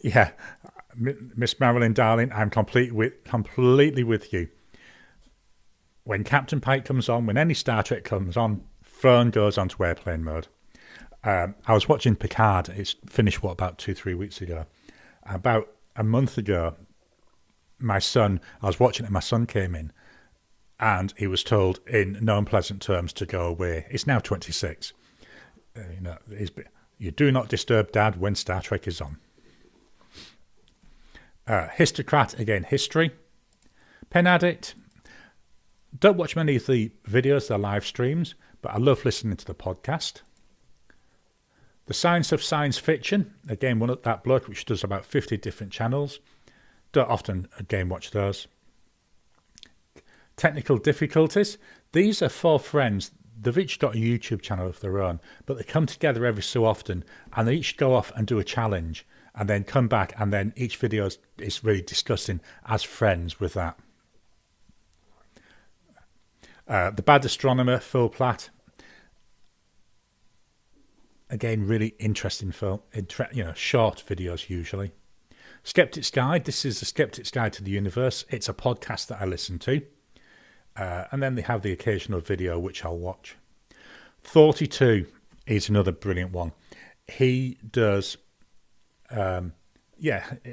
Yeah, Miss Marilyn, darling, I'm completely with you. When Captain Pike comes on, when any Star Trek comes on, phone goes onto airplane mode. I was watching Picard. It's finished, about 2-3 weeks ago. About a month ago, I was watching it, my son came in, and he was told in no unpleasant terms to go away. It's now 26. You do not disturb Dad when Star Trek is on. Histocrat, again, history. Pen Addict. Don't watch many of the videos, they're live streams, but I love listening to the podcast. The Science of Science Fiction, again, one of that bloke which does about 50 different channels. Don't often, again, watch those. Technical Difficulties. These are 4 friends. They've each got a YouTube channel of their own, but they come together every so often, and they each go off and do a challenge, and then come back, and then each video is really discussing as friends with that. The Bad Astronomer, Phil Platt. Again, really interesting film. Short videos usually. Skeptic's Guide. This is the Skeptic's Guide to the Universe. It's a podcast that I listen to. And then they have the occasional video which I'll watch. 42 is another brilliant one. He does, it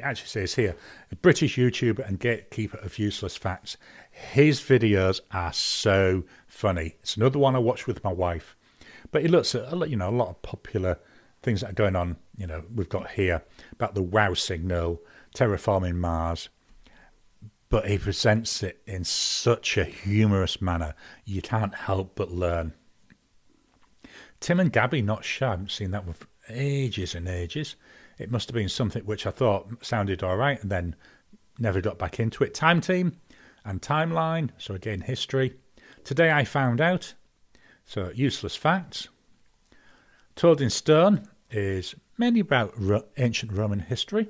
actually says here, a British YouTuber and gatekeeper of useless facts. His videos are so funny. It's another one I watch with my wife. But he looks at a lot of popular things that are going on. We've got here about the WOW signal, terraforming Mars. But he presents it in such a humorous manner. You can't help but learn. Tim and Gabby Not Shy. I haven't seen that one for ages and ages. It must have been something which I thought sounded all right and then never got back into it. Time Team and Timeline. So again, history. Today I Found Out. So useless facts. Told in Stone is mainly about ancient Roman history.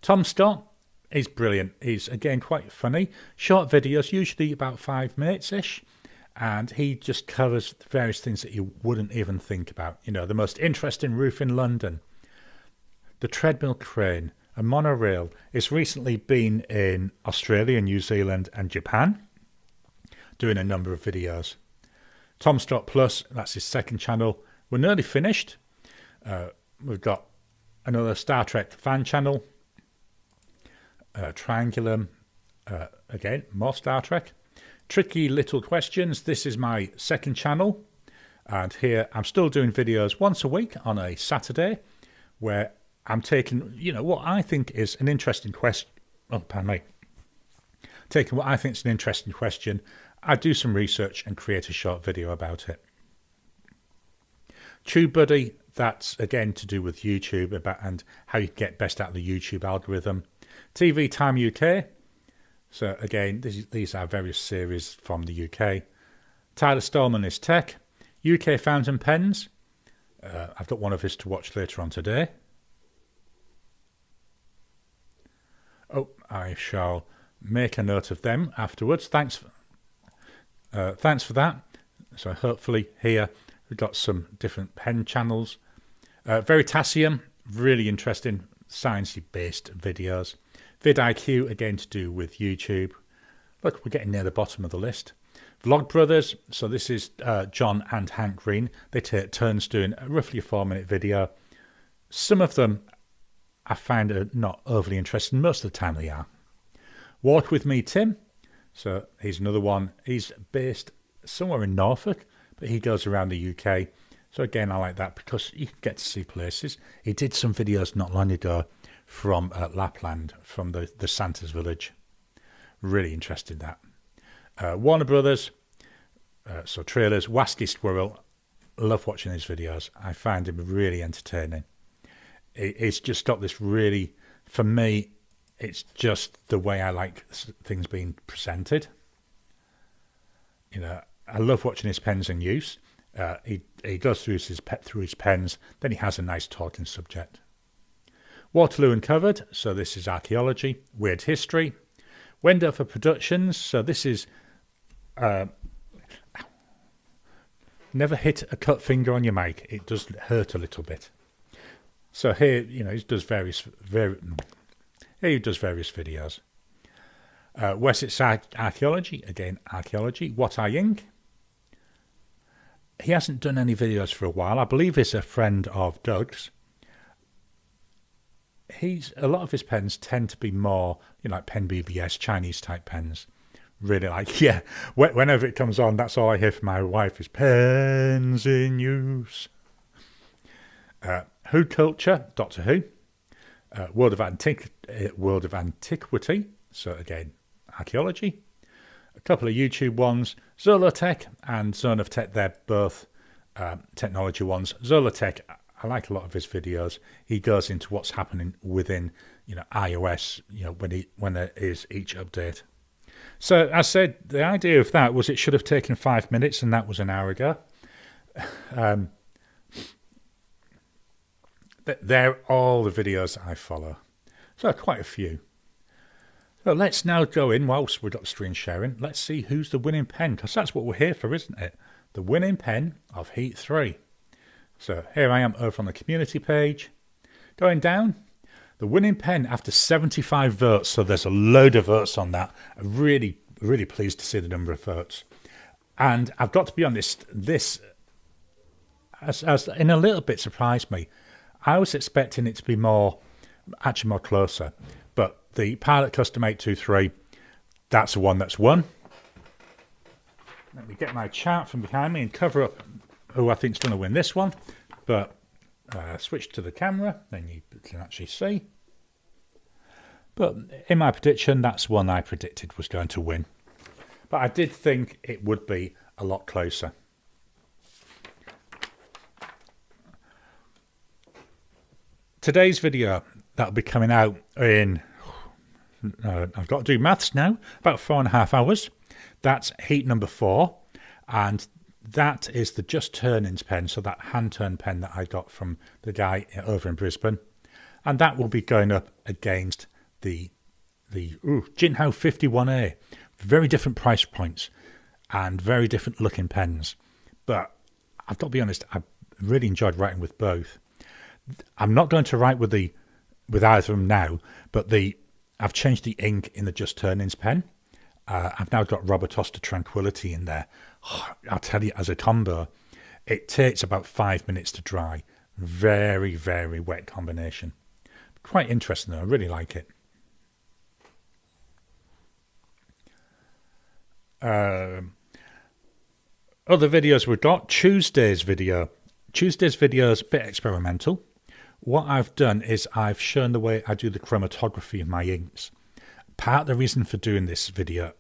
Tom Scott is brilliant. He's again quite funny. Short videos, usually about 5 minutes-ish. And he just covers various things that you wouldn't even think about. The most interesting roof in London. The treadmill crane, a monorail. It's recently been in Australia, New Zealand and Japan, doing a number of videos. Tom Stott Plus, that's his second channel. We're nearly finished. We've got another Star Trek fan channel. Triangulum, again, more Star Trek. Tricky Little Questions. This is my second channel. And here I'm still doing videos once a week on a Saturday where I'm taking, what I think is an interesting question. Oh, pardon me. Taking what I think is an interesting question. I do some research and create a short video about it. TubeBuddy, that's again to do with YouTube and how you get best out of the YouTube algorithm. TV Time UK. So again, these are various series from the UK. Tyler Stallman is Tech. UK Fountain Pens. I've got one of his to watch later on today. Oh, I shall make a note of them afterwards. Thanks for that. So hopefully here we've got some different pen channels. Veritasium, really interesting sciencey-based videos. vidIQ, again to do with YouTube. Look, we're getting near the bottom of the list. Vlog Brothers, so this is John and Hank Green. They take turns doing roughly a 4-minute video. Some of them I find are not overly interesting. Most of the time they are. Walk With Me Tim, so he's another one. He's based somewhere in Norfolk, but he goes around the UK. So again, I like that because you can get to see places. He did some videos not long ago from Lapland, from the Santa's village. Really interested in that. Warner Brothers, so trailers, Wasky Squirrel. Love watching his videos. I find him really entertaining. It's just got this really, for me, it's just the way I like things being presented. You know, I love watching his pens in use. He goes through his pens, then he has a nice talking subject. Waterloo Uncovered, so this is archaeology. Weird History. Wendover Productions, so this is never hit a cut finger on your mic. It does hurt a little bit. So here, you know, he does various videos. Wessex Archaeology, again archaeology. What I Ink. He hasn't done any videos for a while. I believe he's a friend of Doug's. A lot of his pens tend to be more, you know, like Pen BBS, Chinese type pens. Really like, yeah. Whenever it comes on, that's all I hear from my wife is pens in use. Who Culture, Doctor Who. World of Antiquity. So again, archaeology. A couple of YouTube ones, Zolotech and Zone of Tech. They're both technology ones. Zolotech, I like a lot of his videos. He goes into what's happening within, you know, iOS, you know, when there is each update. So as I said, the idea of that was it should have taken 5 minutes, and that was an hour ago. They're all the videos I follow. So quite a few. So let's now go in, whilst we've got screen sharing, let's see who's the winning pen, because that's what we're here for, isn't it? The winning pen of Heat 3. So here I am over on the community page. Going down, the winning pen after 75 votes, so there's a load of votes on that. I'm really, really pleased to see the number of votes. And I've got to be honest, this as in a little bit surprised me. I was expecting it to be more closer. But the Pilot Custom 823, that's the one that's won. Let me get my chart from behind me and cover up who I think is going to win this one. But switch to the camera, then you can actually see. But in my prediction, that's one I predicted was going to win. But I did think it would be a lot closer. Today's video, that'll be coming out in, I've got to do maths now, about 4.5 hours. That's heat number 4. And that is the Just Turnings pen, so that hand-turned pen that I got from the guy over in Brisbane. And that will be going up against the Jinhao 51A. Very different price points and very different looking pens. But I've got to be honest, I really enjoyed writing with both. I'm not going to write with either of them now, but I've changed the ink in the Just Turnings pen. I've now got Robert Oster Tranquility in there. I'll tell you, as a combo, it takes about 5 minutes to dry. Very, very wet combination. Quite interesting though, I really like it. Other videos we've got, Tuesday's video. Tuesday's video is a bit experimental. What I've done is I've shown the way I do the chromatography of my inks. Part of the reason for doing this video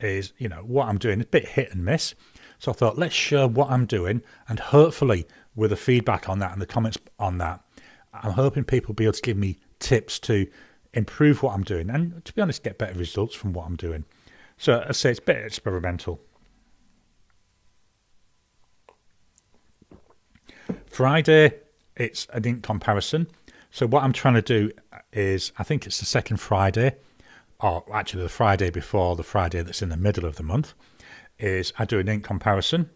is, you know, what I'm doing is a bit hit and miss. So I thought, let's show what I'm doing, and hopefully with the feedback on that and the comments on that, I'm hoping people will be able to give me tips to improve what I'm doing and, to be honest, get better results from what I'm doing. So I say it's a bit experimental. Friday, it's an ink comparison. So what I'm trying to do is, I think it's the second Friday, or actually the Friday before the Friday that's in the middle of the month, is I do an ink comparison.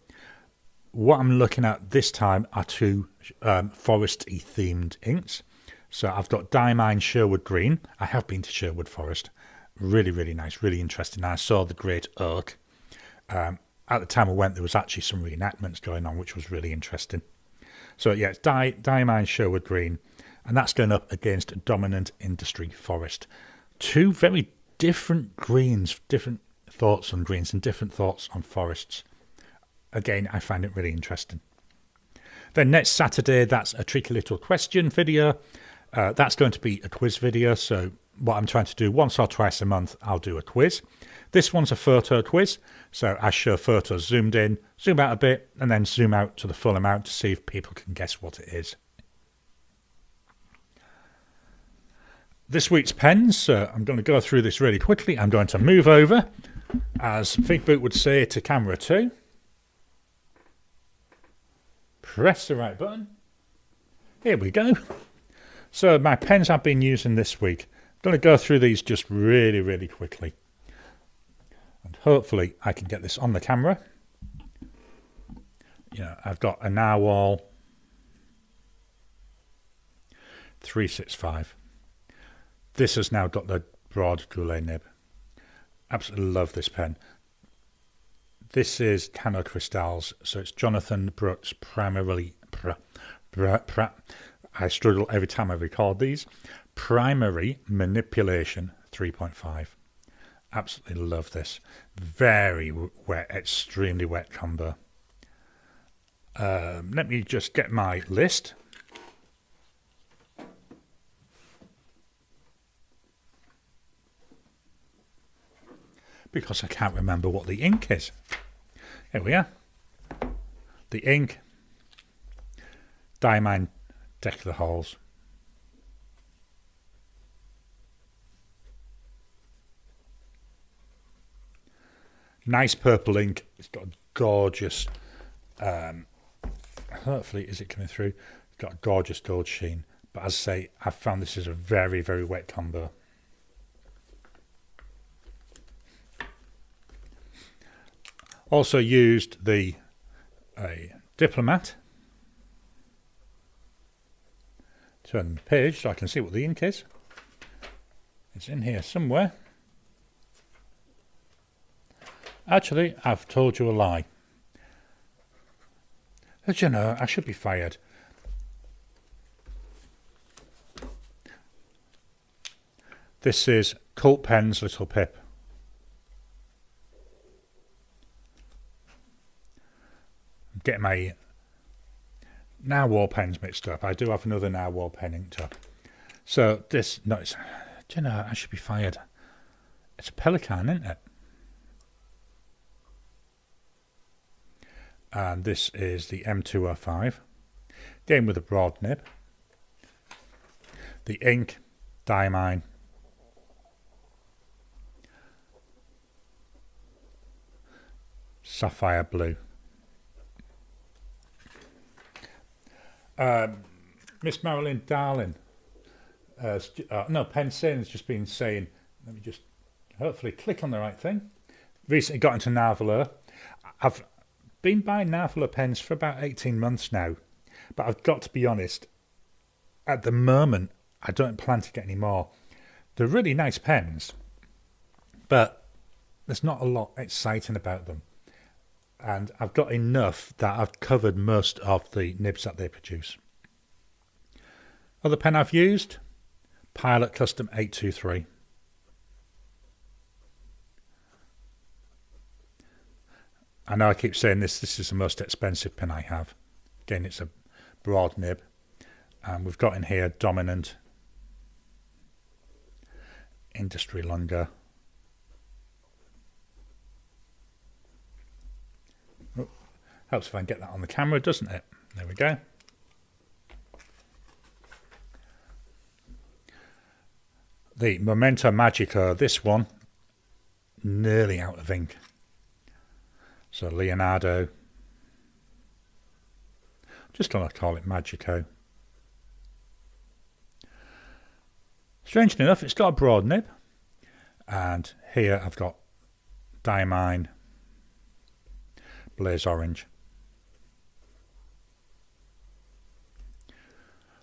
What I'm looking at this time are two foresty themed inks. So I've got Diamine Sherwood Green. I have been to Sherwood Forest. Really, really nice, really interesting. I saw the Great Oak. At the time I went, there was actually some reenactments going on, which was really interesting. So yeah, it's Diamine Sherwood Green, and that's going up against Dominant Industry Forest. Two very different greens, different thoughts on greens and different thoughts on forests. Again, I find it really interesting. Then next Saturday, that's a tricky little question video. That's going to be a quiz video, so what I'm trying to do, once or twice a month, I'll do a quiz. This one's a photo quiz, so I show photos zoomed in, zoom out a bit, and then zoom out to the full amount to see if people can guess what it is. This week's pens, so I'm going to go through this really quickly. I'm going to move over, as Big Boot would say, to camera 2. Press the right button. Here we go. So my pens I've been using this week. I'm going to go through these just really, really quickly. And hopefully I can get this on the camera. I've got a Narwhal 365. This has now got the broad goulet nib. Absolutely love this pen. This is Cano Cristals, so it's Jonathan Brooks primarily. I struggle every time I record these. Primary Manipulation 3.5. Absolutely love this. Very wet, extremely wet combo. Let me just get my list. Because I can't remember what the ink is. Here we are. The ink. Diamond Deck of the Halls. Nice purple ink. It's got a gorgeous, hopefully, is it coming through? It's got a gorgeous gold sheen. But as I say, I've found this is a very, very wet combo. Also used the Diplomat. Turn the page so I can see what the ink is. It's in here somewhere. Actually, I've told you a lie. As you know, I should be fired. This is Cult Pen's Little Pip. I'm getting my Narwhal pens mixed up. I do have another Narwhal pen inked up. So this, no, it's, do you know, I should be fired. It's a Pelican, isn't it? And this is the M205. Again with a broad nib. The ink, Diamine. Sapphire Blue. Miss Marilyn Darling. No, Pensane's just been saying, let me just hopefully click on the right thing. Recently got into Narvalo. I've been buying Narvalo pens for about 18 months now, but I've got to be honest, at the moment I don't plan to get any more. They're really nice pens, but there's not a lot exciting about them, and I've got enough that I've covered most of the nibs that they produce. Other pen I've used, Pilot Custom 823. I know I keep saying this is the most expensive pen I have. Again, it's a broad nib. And we've got in here Dominant, Industry Longer. Oh, helps if I can get that on the camera, doesn't it? There we go. The Memento Magico, this one, nearly out of ink. So Leonardo, just going to call it Magico. Strangely enough, it's got a broad nib, and here I've got Diamine, Blaze Orange.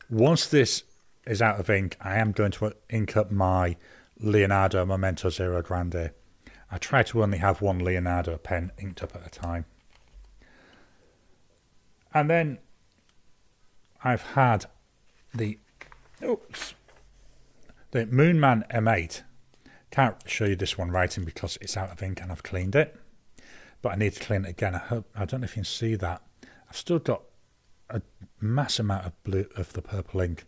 Once this is out of ink, I am going to ink up my Leonardo Memento Zero Grande. I try to only have one Leonardo pen inked up at a time. And then I've had the Moonman M8. Can't show you this one writing because it's out of ink and I've cleaned it. But I need to clean it again. I don't know if you can see that. I've still got a mass amount of blue of the purple ink.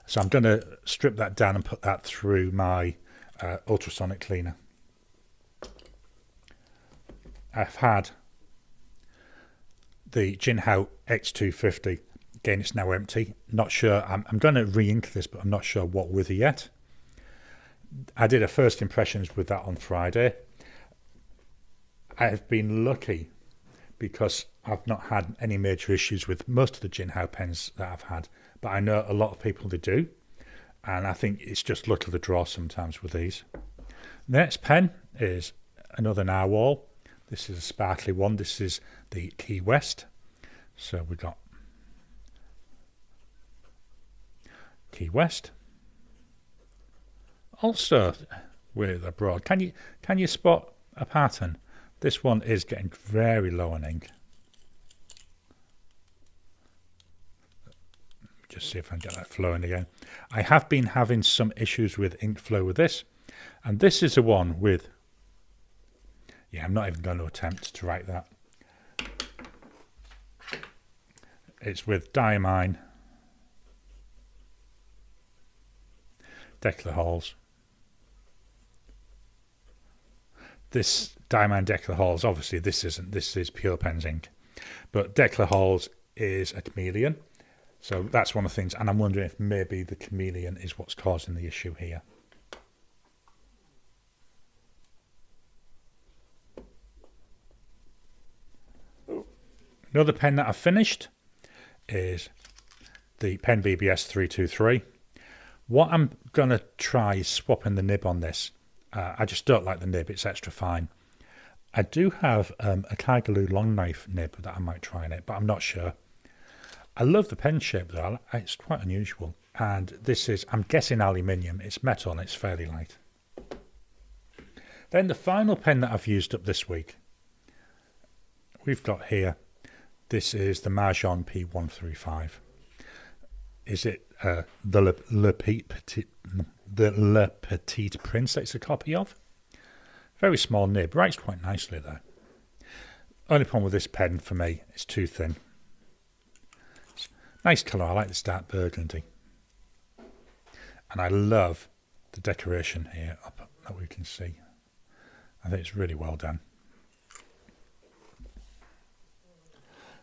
So I'm going to strip that down and put that through my ultrasonic cleaner. I've had the Jinhao X250. Again, it's now empty. Not sure. I'm going to re-ink this, but I'm not sure what with it yet. I did a first impressions with that on Friday. I've been lucky because I've not had any major issues with most of the Jinhao pens that I've had, but I know a lot of people they do, and I think it's just luck of the draw sometimes with these. The next pen is another narwhal. This is a sparkly one. This is the Key West. So we got Key West. Also with a broad. Can you spot a pattern? This one is getting very low on ink. Just see if I can get that flowing again. I have been having some issues with ink flow with this, and this is the one with, yeah, I'm not even going to attempt to write that. It's with Diamine Decoller Halls. This Diamine Decoller Halls, obviously this isn't, this is Pure Pens ink, but Decoller Halls is a chameleon, so that's one of the things, and I'm wondering if maybe the chameleon is what's causing the issue here. Another pen that I've finished is the Pen BBS 323. What I'm going to try is swapping the nib on this. I just don't like the nib, it's extra fine. I do have a Kaigaloo long knife nib that I might try in it, but I'm not sure. I love the pen shape though, it's quite unusual. And this is, I'm guessing aluminium, it's metal and it's fairly light. Then the final pen that I've used up this week, we've got here, this is the Mahjong P135. Is it the Le Petite Prince that it's a copy of? Very small nib, writes quite nicely though. Only problem with this pen for me, it's too thin. Nice colour, I like this dark burgundy. And I love the decoration here up that we can see. I think it's really well done.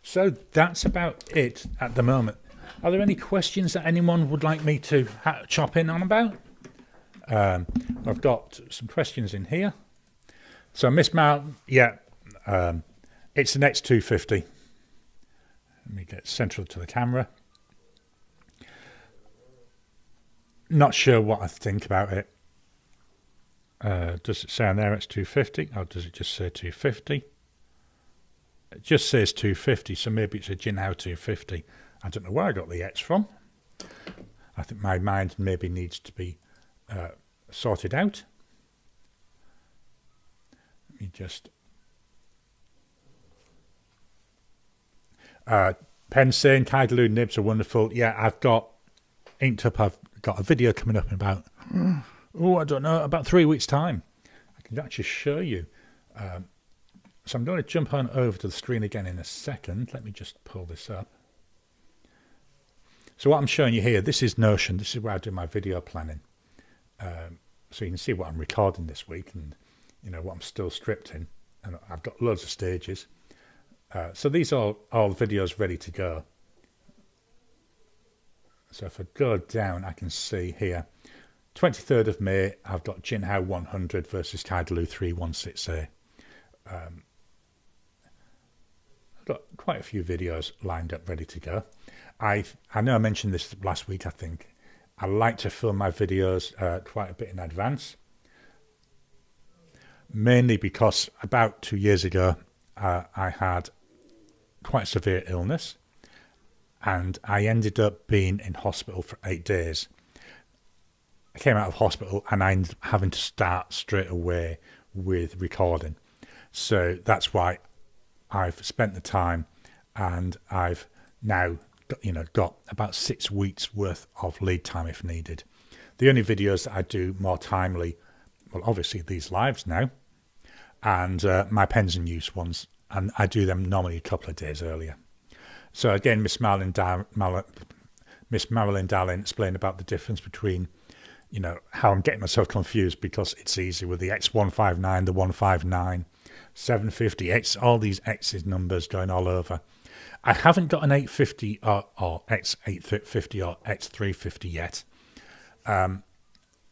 So that's about it at the moment. Are there any questions that anyone would like me to chop in on about? I've got some questions in here. So Miss Mal, yeah, it's an X250. Let me get central to the camera. Not sure what I think about it. Does it say on there X250 or does it just say 250? It just says 250, so maybe it's a Jinhao 250. I don't know where I got the X from. I think my mind maybe needs to be sorted out. Let me just... Pen saying Kaigaloo nibs are wonderful. Yeah, I've got inked up. I've got a video coming up in about, I don't know, about 3 weeks' time. I can actually show you. So I'm going to jump on over to the screen again in a second. Let me just pull this up. So what I'm showing you here, this is Notion. This is where I do my video planning. So you can see what I'm recording this week and, you know, what I'm still scripting. And I've got loads of stages. So these are all videos ready to go. So if I go down, I can see here, 23rd of May, I've got Jinhao 100 versus Kaigaloo 316A. I've got quite a few videos lined up ready to go. I know I mentioned this last week, I think. I like to film my videos quite a bit in advance. Mainly because about 2 years ago, I had quite severe illness and I ended up being in hospital for 8 days. I came out of hospital and I ended up having to start straight away with recording. So that's why I've spent the time and I've now got about 6 weeks worth of lead time if needed. The only videos that I do more timely, well, obviously these lives now, and my pens and use ones, and I do them normally a couple of days earlier. So again, Miss Marlin Miss Marilyn Darling explained about the difference between, how I'm getting myself confused, because it's easy with the X159, the 159, 750, X, all these X's numbers going all over. I haven't got an 850 or X850 or X350 yet.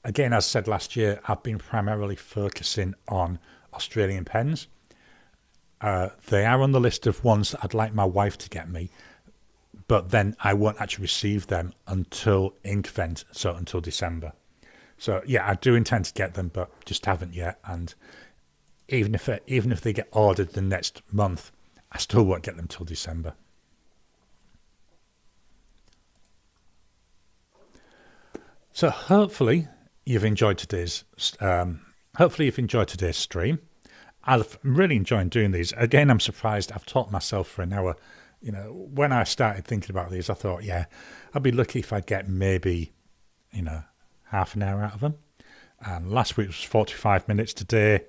Again, as I said last year, I've been primarily focusing on Australian pens. They are on the list of ones that I'd like my wife to get me, but then I won't actually receive them until Inkvent, so until December. So yeah, I do intend to get them, but just haven't yet. And even if they get ordered the next month, I still won't get them till December. So hopefully you've enjoyed today's stream. I'm really enjoying doing these. Again, I'm surprised I've taught myself for an hour. When I started thinking about these, I thought, yeah, I'd be lucky if I get maybe, half an hour out of them. And last week was 45 minutes. Today,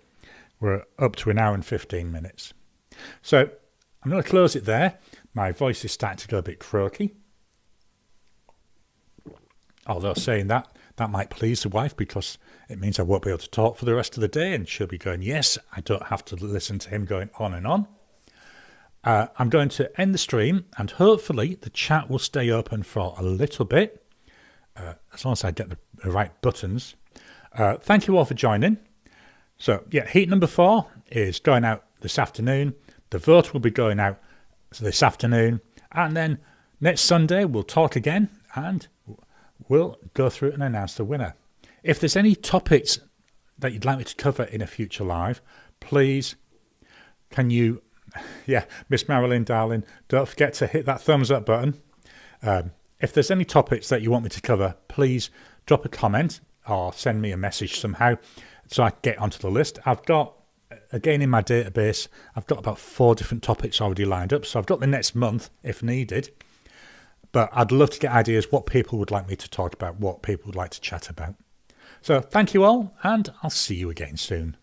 we're up to an hour and 15 minutes. So I'm going to close it there. My voice is starting to go a bit croaky. Although saying that might please the wife, because it means I won't be able to talk for the rest of the day, and she'll be going, yes, I don't have to listen to him going on and on. I'm going to end the stream, and hopefully the chat will stay open for a little bit, as long as I get the right buttons. Thank you all for joining. So, yeah, heat number 4 is going out this afternoon. The vote will be going out this afternoon. And then next Sunday, we'll talk again, and we'll go through it and announce the winner. If there's any topics that you'd like me to cover in a future live, please, can you... Yeah, Miss Marilyn, darling, don't forget to hit that thumbs up button. If there's any topics that you want me to cover, please drop a comment or send me a message somehow so I can get onto the list. I've got, again, in my database, I've got about 4 different topics already lined up. So I've got the next month if needed. But I'd love to get ideas what people would like me to talk about, what people would like to chat about. So thank you all, and I'll see you again soon.